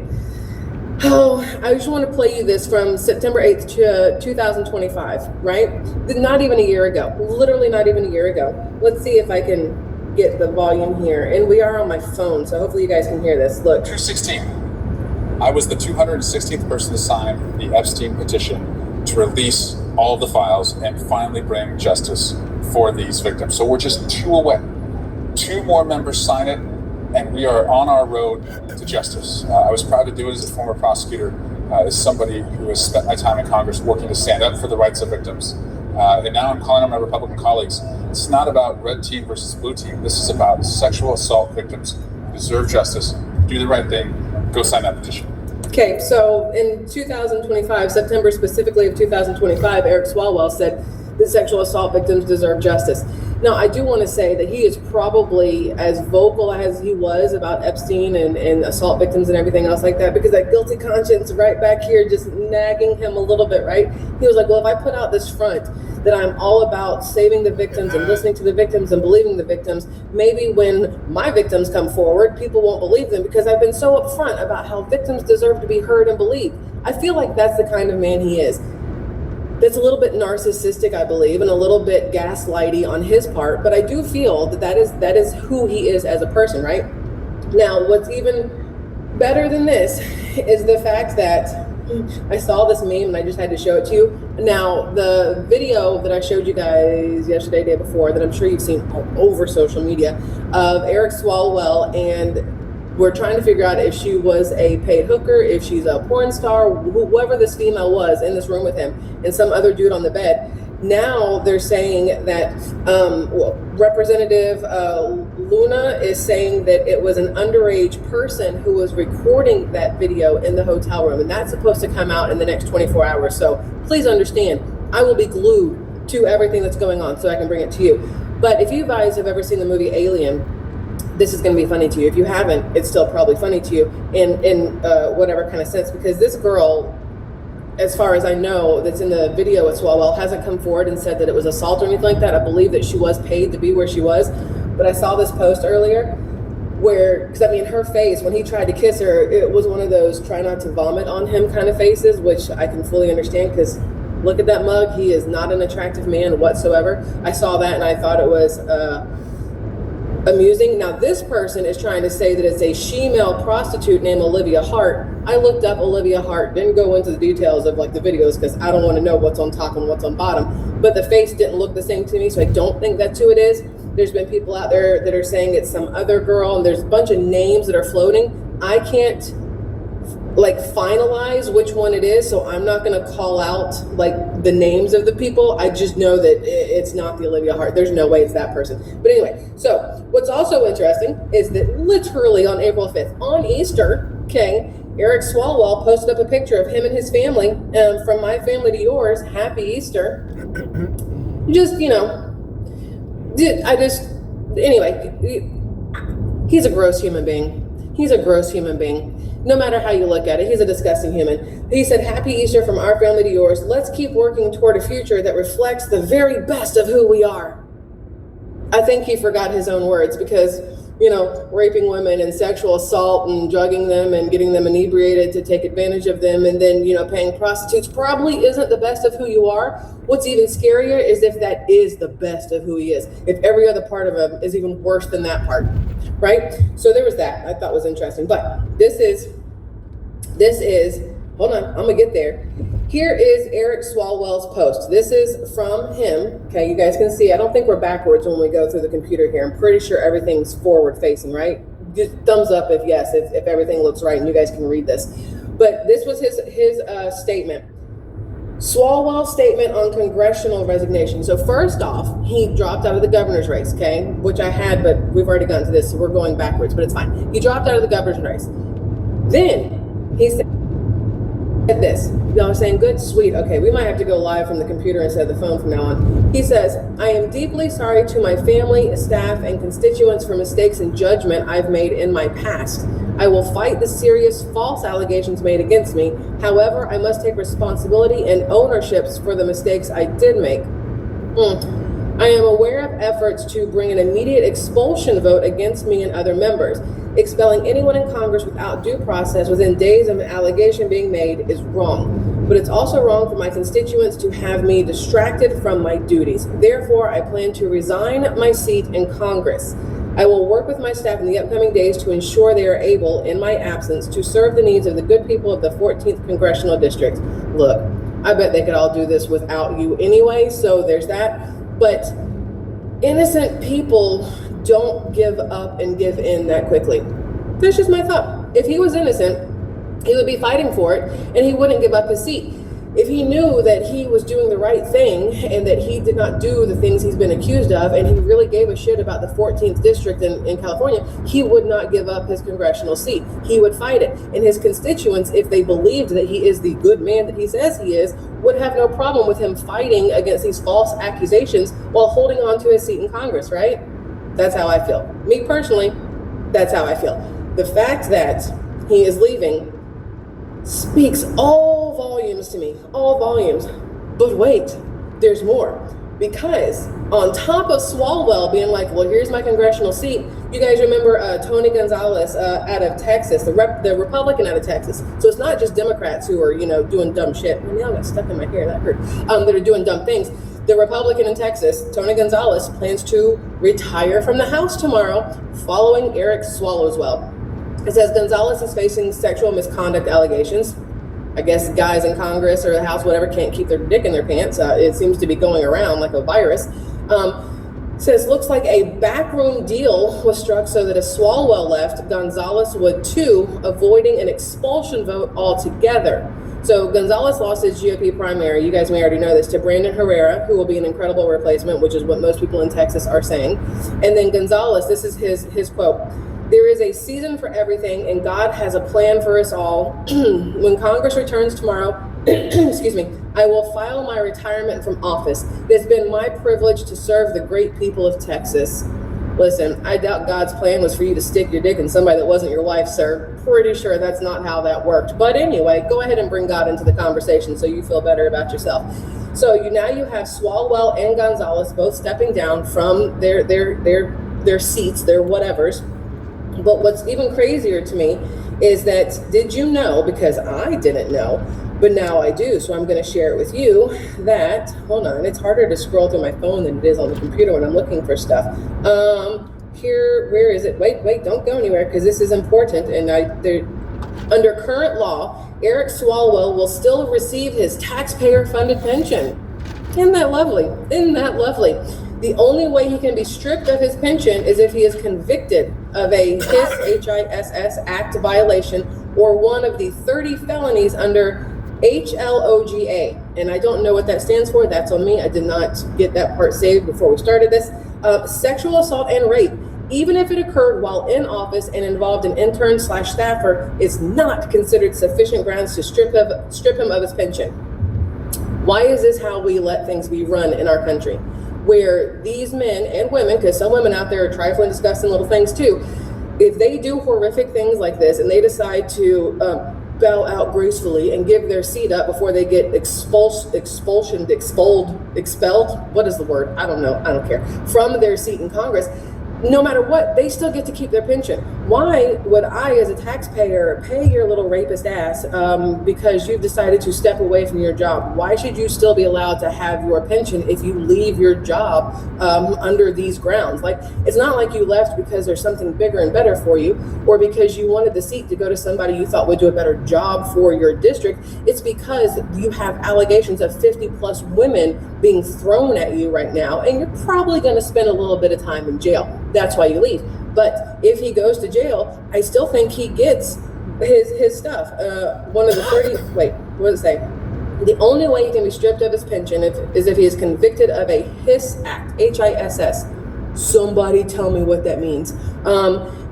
I just want to play you this from September 8th to 2025, right? Not even a year ago, literally not even a year ago. Let's see if I can get the volume here. And we are on my phone, so hopefully you guys can hear this. Look. 216. I was the 216th person to sign the Epstein petition to release all of the files and finally bring justice for these victims. So we're just 2 away. 2 more members sign it, and we are on our road to justice. I was proud to do it as a former prosecutor, as somebody who has spent my time in Congress working to stand up for the rights of victims. And now I'm calling on my Republican colleagues. It's not about red team versus blue team. This is about sexual assault victims who deserve justice. Do the right thing. Go sign that petition. Okay, so in 2025, September specifically of 2025, Eric Swalwell said that sexual assault victims deserve justice. Now, I do want to say that he is probably as vocal as he was about Epstein and assault victims and everything else like that, because that guilty conscience right back here just nagging him a little bit, right? He was like, well, if I put out this front that I'm all about saving the victims and listening to the victims and believing the victims, maybe when my victims come forward, people won't believe them because I've been so upfront about how victims deserve to be heard and believed. I feel like that's the kind of man he is. That's a little bit narcissistic, I believe, and a little bit gaslighty on his part, but I do feel that is who he is as a person, right? Now, what's even better than this is the fact that I saw this meme and I just had to show it to you. Now, the video that I showed you guys yesterday, day before, that I'm sure you've seen all over social media, of Eric Swalwell, and we're trying to figure out if she was a paid hooker, if she's a porn star, whoever this female was in this room with him, and some other dude on the bed. Now they're saying that Representative Luna is saying that it was an underage person who was recording that video in the hotel room, and that's supposed to come out in the next 24 hours. So please understand, I will be glued to everything that's going on so I can bring it to you. But if you guys have ever seen the movie Alien, this is going to be funny to you. If you haven't, it's still probably funny to you in whatever kind of sense, because this girl, as far as I know, that's in the video at Swalwell, hasn't come forward and said that it was assault or anything like that. I believe that she was paid to be where she was. But I saw this post earlier where, because I mean, her face, when he tried to kiss her, it was one of those try not to vomit on him kind of faces, which I can fully understand, because look at that mug. He is not an attractive man whatsoever. I saw that and I thought it was amusing. Now, this person is trying to say that it's a she-male prostitute named Olivia Hart. I looked up Olivia Hart, didn't go into the details of like the videos because I don't want to know what's on top and what's on bottom, but the face didn't look the same to me, so I don't think that's who it is. There's been people out there that are saying it's some other girl, and there's a bunch of names that are floating. I can't like finalize which one it is, so I'm not going to call out like the names of the people. I just know that it's not the Olivia Hart. There's no way it's that person. But anyway, so what's also interesting is that literally on April 5th, on Easter, okay, Eric Swalwell posted up a picture of him and his family, from my family to yours, happy Easter. Just, anyway, he's a gross human being. He's a gross human being. No matter how you look at it, he's a disgusting human. He said, happy Easter from our family to yours. Let's keep working toward a future that reflects the very best of who we are. I think he forgot his own words because, raping women and sexual assault and drugging them and getting them inebriated to take advantage of them and then, paying prostitutes probably isn't the best of who you are. What's even scarier is if that is the best of who he is. If every other part of him is even worse than that part, right? So there was that I thought was interesting. But this is, hold on, I'm gonna get there. Here is Eric Swalwell's post. This is from him. Okay, you guys can see, I don't think we're backwards when we go through the computer here. I'm pretty sure everything's forward facing, right? just thumbs up if yes, if everything looks right and you guys can read this. But this was his statement. Swalwell's statement on congressional resignation. So first off, he dropped out of the governor's race, okay? Which I had, but we've already gotten to this, so we're going backwards, but it's fine. He dropped out of the governor's race. Then he said this. Y'all are saying, good, sweet. Okay, we might have to go live from the computer instead of the phone from now on. He says, I am deeply sorry to my family, staff, and constituents for mistakes in judgment I've made in my past. I will fight the serious false allegations made against me. However, I must take responsibility and ownerships for the mistakes I did make. I am aware of efforts to bring an immediate expulsion vote against me and other members. Expelling anyone in Congress without due process within days of an allegation being made is wrong. But it's also wrong for my constituents to have me distracted from my duties. Therefore, I plan to resign my seat in Congress. I will work with my staff in the upcoming days to ensure they are able, in my absence, to serve the needs of the good people of the 14th Congressional District. Look, I bet they could all do this without you anyway, so there's that. But innocent people don't give up and give in that quickly. That's just my thought. If he was innocent, he would be fighting for it, and he wouldn't give up his seat. If he knew that he was doing the right thing and that he did not do the things he's been accused of, and he really gave a shit about the 14th district in California, he would not give up his congressional seat. He would fight it. And his constituents, if they believed that he is the good man that he says he is, would have no problem with him fighting against these false accusations while holding on to his seat in Congress, right? That's how I feel. Me personally, that's how I feel. The fact that he is leaving speaks all volumes to me, all volumes. But wait, there's more. Because on top of Swalwell being like, well, here's my congressional seat, you guys remember Tony Gonzalez out of Texas, the Republican out of Texas. So it's not just Democrats who are, doing dumb shit. My nail got stuck in my hair, that hurt. That are doing dumb things. The Republican in Texas, Tony Gonzalez, plans to retire from the House tomorrow following Eric Swalwell. It says Gonzalez is facing sexual misconduct allegations. I guess guys in Congress or the House, whatever, can't keep their dick in their pants. It seems to be going around like a virus. Says looks like a backroom deal was struck so that if Swalwell left, Gonzalez would too, avoiding an expulsion vote altogether. So Gonzalez lost his GOP primary, you guys may already know this, to Brandon Herrera, who will be an incredible replacement, which is what most people in Texas are saying. And then Gonzalez, this is his quote, "There is a season for everything, and God has a plan for us all. When Congress returns tomorrow, excuse me, I will file my retirement from office. It's been my privilege to serve the great people of Texas." Listen, I doubt God's plan was for you to stick your dick in somebody that wasn't your wife, sir. Pretty sure that's not how that worked. But anyway, go ahead and bring God into the conversation so you feel better about yourself. So now you have Swalwell and Gonzalez both stepping down from their seats, their whatevers. But what's even crazier to me is that, did you know, because I didn't know, but now I do, so I'm going to share it with you, that, hold on, it's harder to scroll through my phone than it is on the computer when I'm looking for stuff. Here, where is it? Wait, don't go anywhere, because this is important, and under current law, Eric Swalwell will still receive his taxpayer-funded pension. Isn't that lovely? Isn't that lovely? The only way he can be stripped of his pension is if he is convicted of a HISS Act violation or one of the 30 felonies under HLOGA. And I don't know what that stands for. That's on me. I did not get that part saved before we started this. Sexual assault and rape, even if it occurred while in office and involved an intern/staffer, is not considered sufficient grounds to strip him of his pension. Why is this how we let things be run in our country? Where these men and women, because some women out there are trifling, disgusting little things too, if they do horrific things like this and they decide to bow out gracefully and give their seat up before they get expelled, what is the word? I don't know, I don't care, from their seat in Congress, no matter what, they still get to keep their pension. Why would I, as a taxpayer, pay your little rapist ass because you've decided to step away from your job? Why should you still be allowed to have your pension if you leave your job under these grounds? Like, it's not like you left because there's something bigger and better for you, or because you wanted the seat to go to somebody you thought would do a better job for your district. It's because you have allegations of 50 plus women being thrown at you right now, and you're probably going to spend a little bit of time in jail. That's why you leave. But if he goes to jail, I still think he gets his stuff. One of the 30, wait, what does it say? The only way he can be stripped of his pension is if he is convicted of a HISS Act, H-I-S-S. Somebody tell me what that means.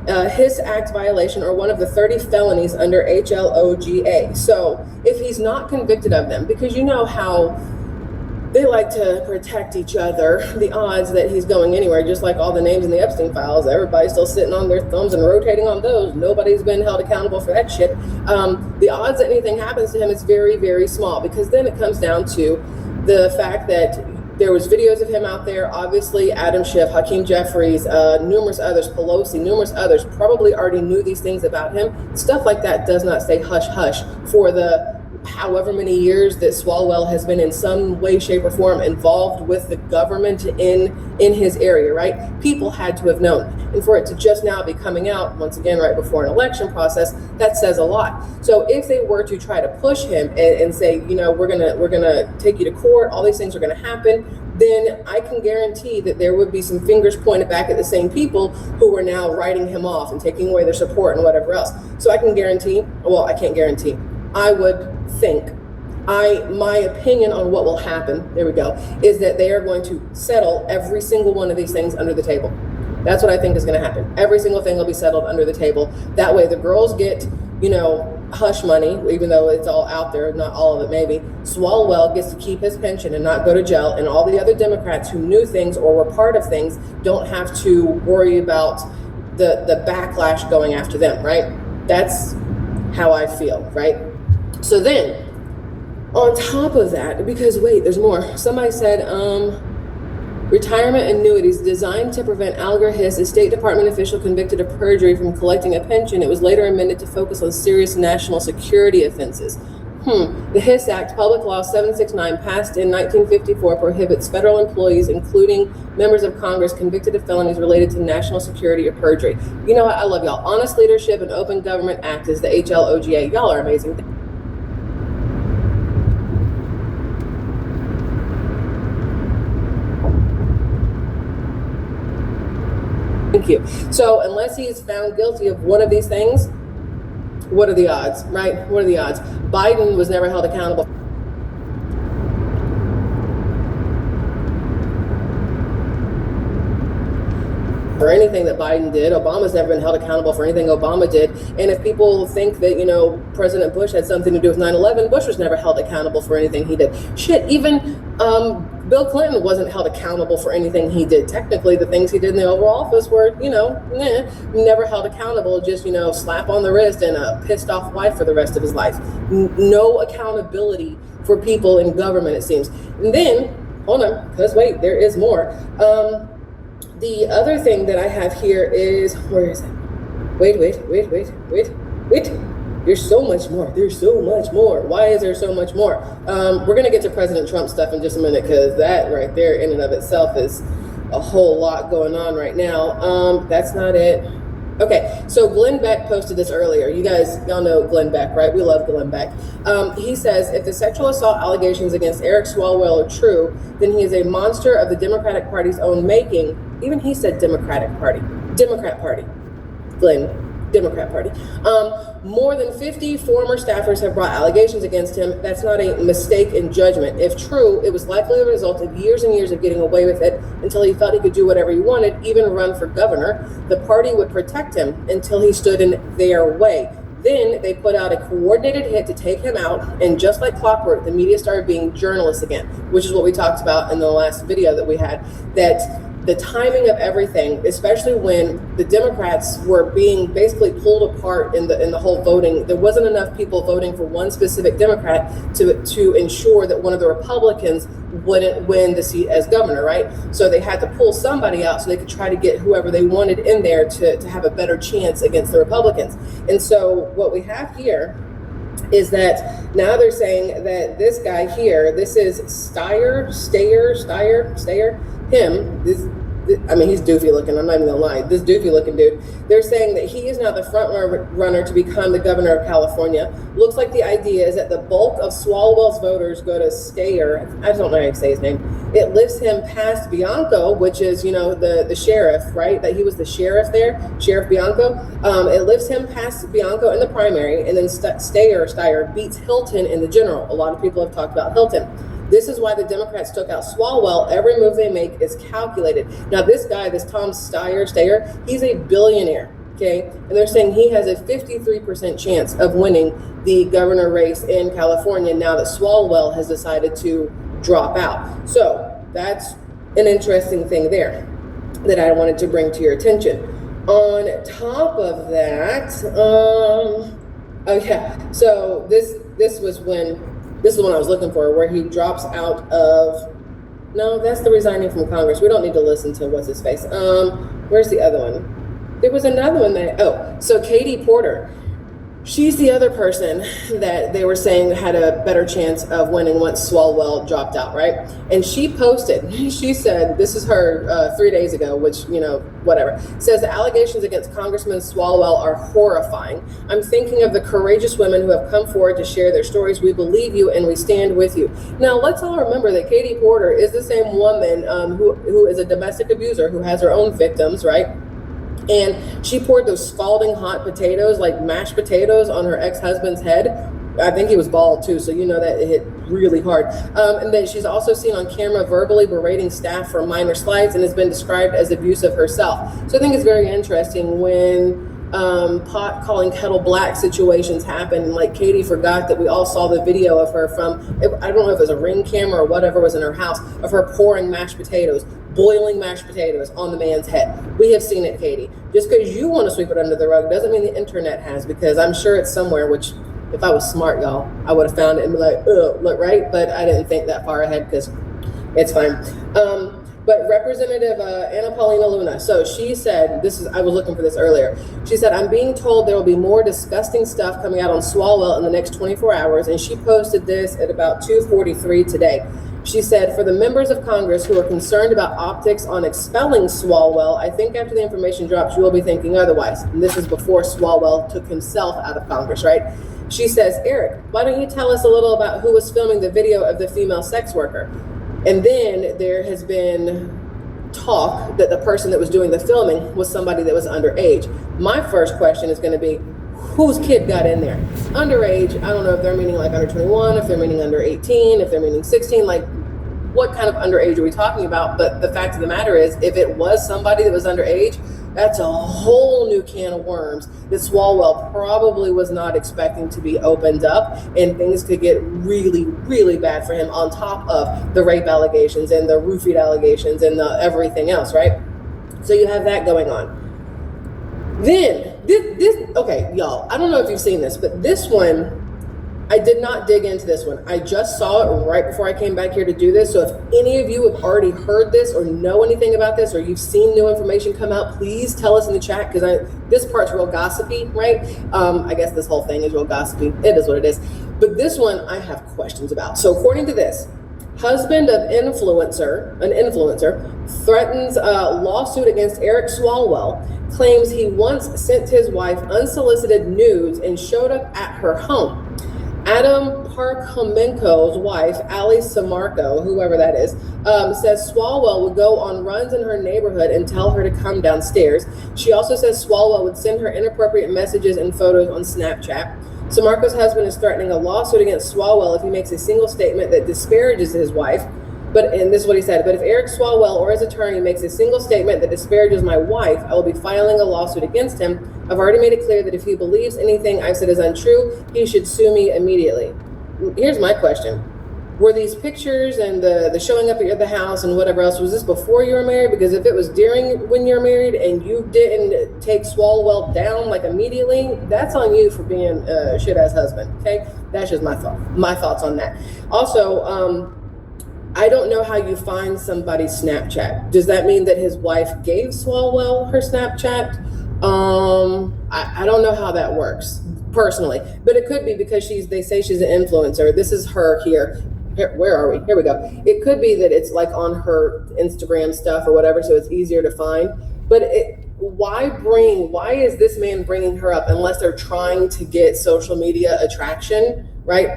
HISS Act violation or one of the 30 felonies under HLOGA. So if he's not convicted of them, because you know how they like to protect each other, the odds that he's going anywhere, just like all the names in the Epstein files, everybody's still sitting on their thumbs and rotating on those. Nobody's been held accountable for that shit. The odds that anything happens to him is very, very small, because then it comes down to the fact that there was videos of him out there, obviously Adam Schiff, Hakeem Jeffries, numerous others, Pelosi, numerous others probably already knew these things about him. Stuff like that does not stay hush hush for the however many years that Swalwell has been in some way, shape, or form involved with the government in his area, right? People had to have known. And for it to just now be coming out, once again, right before an election process, that says a lot. So if they were to try to push him and say, you know, we're gonna take you to court, all these things are gonna happen, then I can guarantee that there would be some fingers pointed back at the same people who are now writing him off and taking away their support and whatever else. So I can guarantee, well, I can't guarantee, I would think, my opinion on what will happen, there we go, is that they are going to settle every single one of these things under the table. That's what I think is going to happen. Every single thing will be settled under the table. That way the girls get, you know, hush money, even though it's all out there, not all of it maybe. Swalwell gets to keep his pension and not go to jail, and all the other Democrats who knew things or were part of things don't have to worry about the backlash going after them, right? That's how I feel, right? So then, on top of that, because wait, there's more. Somebody said, retirement annuities designed to prevent Alger Hiss, a State Department official convicted of perjury, from collecting a pension. It was later amended to focus on serious national security offenses. The Hiss Act, Public Law 769, passed in 1954, prohibits federal employees, including members of Congress, convicted of felonies related to national security or perjury. You know what? I love y'all. Honest Leadership and Open Government Act is the HLOGA. Y'all are amazing. Thank you. So unless he's found guilty of one of these things, what are the odds, right? What are the odds? Biden was never held accountable for anything that Biden did. Obama's never been held accountable for anything Obama did. And if people think that, you know, President Bush had something to do with 9/11, Bush was never held accountable for anything he did. Shit, even Bill Clinton wasn't held accountable for anything he did. Technically, the things he did in the Oval Office were, you know, never held accountable, just, you know, slap on the wrist and a pissed off wife for the rest of his life. No accountability for people in government, it seems. And then, hold on, because wait, there is more. The other thing that I have here is, where is it? Wait. There's so much more. There's so much more. Why is there so much more? We're going to get to President Trump stuff in just a minute, because that right there in and of itself is a whole lot going on right now. That's not it. Okay, so Glenn Beck posted this earlier. You guys, y'all know Glenn Beck, right? We love Glenn Beck. He says, if the sexual assault allegations against Eric Swalwell are true, then he is a monster of the Democratic Party's own making. Even he said Democrat Party. Glenn, Democrat Party. More than 50 former staffers have brought allegations against him. That's not a mistake in judgment. If true, it was likely the result of years and years of getting away with it until he felt he could do whatever he wanted, even run for governor. The party would protect him until he stood in their way. Then they put out a coordinated hit to take him out, and just like clockwork, the media started being journalists again, which is what we talked about in the last video that we had, that the timing of everything, especially when the Democrats were being basically pulled apart in the whole voting. There wasn't enough people voting for one specific Democrat to ensure that one of the Republicans wouldn't win the seat as governor, right? So they had to pull somebody out so they could try to get whoever they wanted in there to have a better chance against the Republicans. And so what we have here is that now they're saying that this guy here, this is Steyer, him, this I mean, he's doofy looking. I'm not even gonna lie. This doofy looking dude. They're saying that he is now the front runner to become the governor of California. Looks like the idea is that the bulk of Swalwell's voters go to Steyer. I don't know how to say his name. It lifts him past Bianco, which is, you know, the sheriff, right? That he was the sheriff there, Sheriff Bianco. It lifts him past Bianco in the primary, and then Steyer beats Hilton in the general. A lot of people have talked about Hilton. This is why the Democrats took out Swalwell. Every move they make is calculated. Now, this guy, this Tom Steyer, he's a billionaire, okay? And they're saying he has a 53% chance of winning the governor race in California now that Swalwell has decided to drop out. So that's an interesting thing there that I wanted to bring to your attention. On top of that, so this is the one I was looking for, where he drops out of, no, that's the resigning from Congress. We don't need to listen to what's his face. Where's the other one? There was another one so Katie Porter. She's the other person that they were saying had a better chance of winning once Swalwell dropped out, right? And she posted, she said, this is her 3 days ago, which, you know, whatever, says the allegations against Congressman Swalwell are horrifying. I'm thinking of the courageous women who have come forward to share their stories. We believe you and we stand with you. Now, let's all remember that Katie Porter is the same woman who is a domestic abuser, who has her own victims, right? And she poured those scalding hot potatoes, like mashed potatoes, on her ex-husband's head. I think he was bald too, so you know that it hit really hard. And then she's also seen on camera verbally berating staff for minor slights and has been described as abusive herself. So I think it's very interesting when pot calling kettle black situations happen. Like Katie forgot that we all saw the video of her from, I don't know if it was a Ring camera or whatever was in her house, of her pouring mashed potatoes, boiling mashed potatoes on the man's head. We have seen it, Katie. Just because you want to sweep it under the rug doesn't mean the internet has, because I'm sure it's somewhere, which if I was smart, y'all, I would have found it and be like, look, right? But I didn't think that far ahead because it's fine. But Representative Anna Paulina Luna, so she said, I was looking for this earlier. She said, I'm being told there will be more disgusting stuff coming out on Swalwell in the next 24 hours. And she posted this at about 2:43 today. She said, for the members of Congress who are concerned about optics on expelling Swalwell, I think after the information drops, you will be thinking otherwise. And this is before Swalwell took himself out of Congress, right? She says, Eric, why don't you tell us a little about who was filming the video of the female sex worker? And then there has been talk that the person that was doing the filming was somebody that was underage. My first question is going to be, whose kid got in there? Underage, I don't know if they're meaning like under 21, if they're meaning under 18, if they're meaning 16, like what kind of underage are we talking about? But the fact of the matter is, if it was somebody that was underage, that's a whole new can of worms that Swalwell probably was not expecting to be opened up, and things could get really, really bad for him on top of the rape allegations and the roofied allegations and the everything else, right? So you have that going on. Then, okay, y'all, I don't know if you've seen this, but this one, I did not dig into this one. I just saw it right before I came back here to do this. So if any of you have already heard this or know anything about this, or you've seen new information come out, please tell us in the chat, because this part's real gossipy, right? I guess this whole thing is real gossipy. It is what it is. But this one I have questions about. So according to this, husband of an influencer, threatens a lawsuit against Eric Swalwell, claims he once sent his wife unsolicited nudes and showed up at her home. Adam Parkhomenko's wife, Ali Samarco, whoever that is, says Swalwell would go on runs in her neighborhood and tell her to come downstairs. She also says Swalwell would send her inappropriate messages and photos on Snapchat. Samarco's husband is threatening a lawsuit against Swalwell if he makes a single statement that disparages his wife. And this is what he said, but if Eric Swalwell or his attorney makes a single statement that disparages my wife, I will be filing a lawsuit against him. I've already made it clear that if he believes anything I've said is untrue, he should sue me immediately. Here's my question. Were these pictures and the showing up at the house and whatever else, was this before you were married? Because if it was during when you're married and you didn't take Swalwell down like immediately, that's on you for being a shit-ass husband, okay? That's just my thoughts on that. Also, I don't know how you find somebody's Snapchat. Does that mean that his wife gave Swalwell her Snapchat? I don't know how that works personally, but it could be because they say she's an influencer. This is her here. where are we? Here we go. It could be that it's like on her Instagram stuff or whatever, so it's easier to find. But why is this man bringing her up unless they're trying to get social media attraction, right?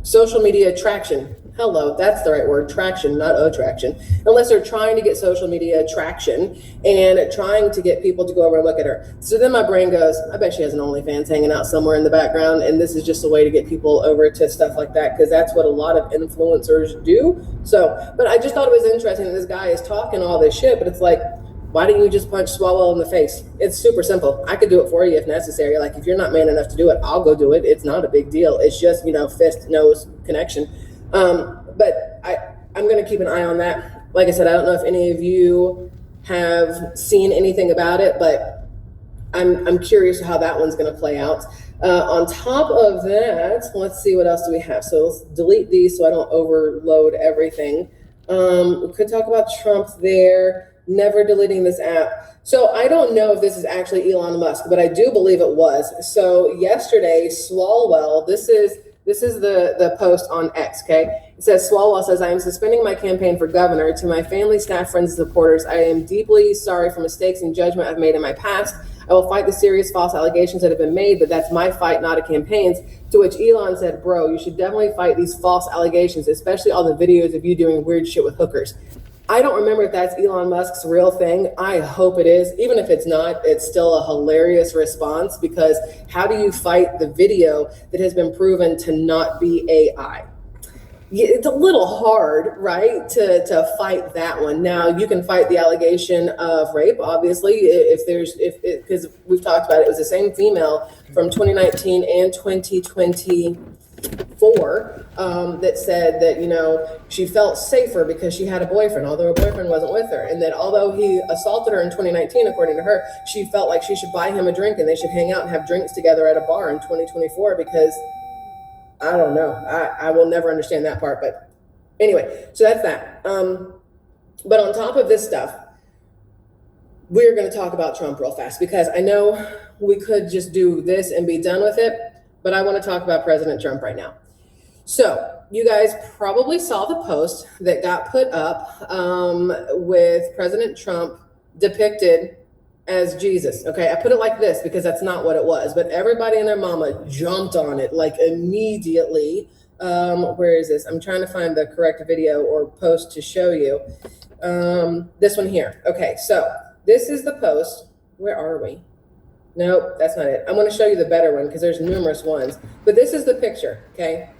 Social media attraction. Hello, that's the right word, traction, not attraction. Unless they're trying to get social media attraction and trying to get people to go over and look at her. So then my brain goes, I bet she has an OnlyFans hanging out somewhere in the background, and this is just a way to get people over to stuff like that, because that's what a lot of influencers do. So, but I just thought it was interesting that this guy is talking all this shit, but it's like, why didn't you just punch Swalwell in the face? It's super simple. I could do it for you if necessary. Like, if you're not man enough to do it, I'll go do it. It's not a big deal. It's just, fist, nose connection. But I'm going to keep an eye on that. Like I said, I don't know if any of you have seen anything about it, but I'm curious how that one's going to play out. On top of that, let's see, what else do we have? So let's delete these so I don't overload everything. We could talk about Trump there. Never deleting this app. So I don't know if this is actually Elon Musk, but I do believe it was. So yesterday, Swalwell, this is the post on X, okay? It says, Swalwell says, I am suspending my campaign for governor. To my family, staff, friends, and supporters, I am deeply sorry for mistakes and judgment I've made in my past. I will fight the serious false allegations that have been made, but that's my fight, not a campaign's. To which Elon said, bro, you should definitely fight these false allegations, especially all the videos of you doing weird shit with hookers. I don't remember if that's Elon Musk's real thing. I hope it is. Even if it's not, it's still a hilarious response, because how do you fight the video that has been proven to not be AI? It's a little hard, right, to fight that one. Now, you can fight the allegation of rape, obviously, because we've talked about it. It was the same female from 2019 and 2024 that said that, she felt safer because she had a boyfriend, although her boyfriend wasn't with her. And that although he assaulted her in 2019, according to her, she felt like she should buy him a drink and they should hang out and have drinks together at a bar in 2024 because, I don't know, I will never understand that part. But anyway, so that's that. But on top of this stuff, we're going to talk about Trump real fast, because I know we could just do this and be done with it, but I want to talk about President Trump right now. So you guys probably saw the post that got put up with President Trump depicted as Jesus. Okay, I put it like this because that's not what it was, but everybody and their mama jumped on it like immediately. Where is this? I'm trying to find the correct video or post to show you. This one here. Okay, so this is the post. Where are we? Nope, that's not it. I'm going to show you the better one because there's numerous ones. But this is the picture, okay?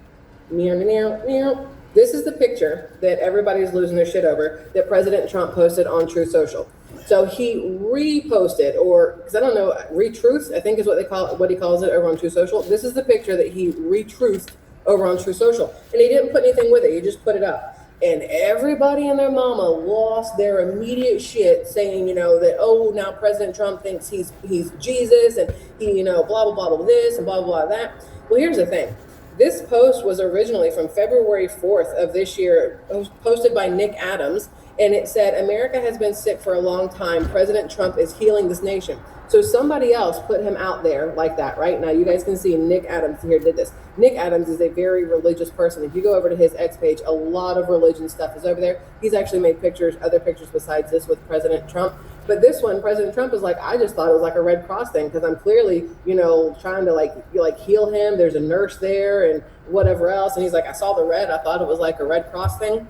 This is the picture that everybody's losing their shit over that President Trump posted on Truth Social. So he reposted, or because I don't know, retruth, I think is what he calls it over on Truth Social. This is the picture that he retruthed over on Truth Social, and he didn't put anything with it. He just put it up. And everybody and their mama lost their immediate shit, saying, that, oh, now President Trump thinks he's Jesus, and he, blah, blah, blah, blah, this, and blah, blah, blah, that. Well, here's the thing. This post was originally from February 4th of this year, posted by Nick Adams, and it said, America has been sick for a long time. President Trump is healing this nation. So somebody else put him out there like that, right? Now you guys can see Nick Adams here did this. Nick Adams is a very religious person. If you go over to his X page, a lot of religion stuff is over there. He's actually made other pictures besides this with President Trump. But this one, President Trump is like, I just thought it was like a Red Cross thing because I'm clearly, trying to like heal him. There's a nurse there and whatever else. And he's like, I saw the red. I thought it was like a Red Cross thing.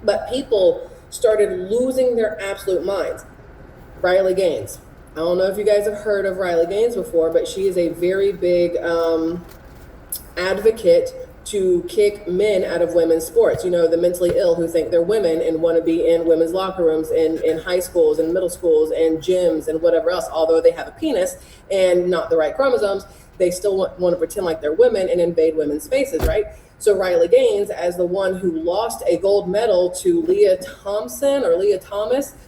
But people started losing their absolute minds. Riley Gaines. I don't know if you guys have heard of Riley Gaines before, but she is a very big advocate to kick men out of women's sports. The mentally ill who think they're women and want to be in women's locker rooms in high schools and middle schools and gyms and whatever else. Although they have a penis and not the right chromosomes, they still want to pretend like they're women and invade women's spaces, right? So Riley Gaines, as the one who lost a gold medal to Leah Thomas,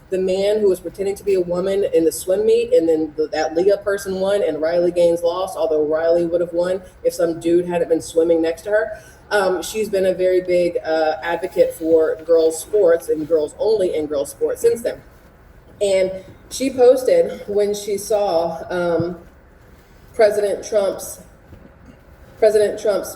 the man who was pretending to be a woman in the swim meet, and then that Leah person won and Riley Gaines lost, although Riley would have won if some dude hadn't been swimming next to her. She's been a very big advocate for girls' sports and girls only in girls' sports since then. And she posted when she saw President Trump's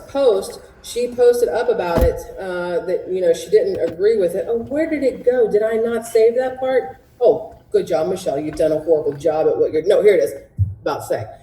post, she posted up about it, that, you know, she didn't agree with it. Oh, where did it go? Did I not save that part? Oh, good job, Michelle. You've done a horrible job at what you're, no, here it is. About to say.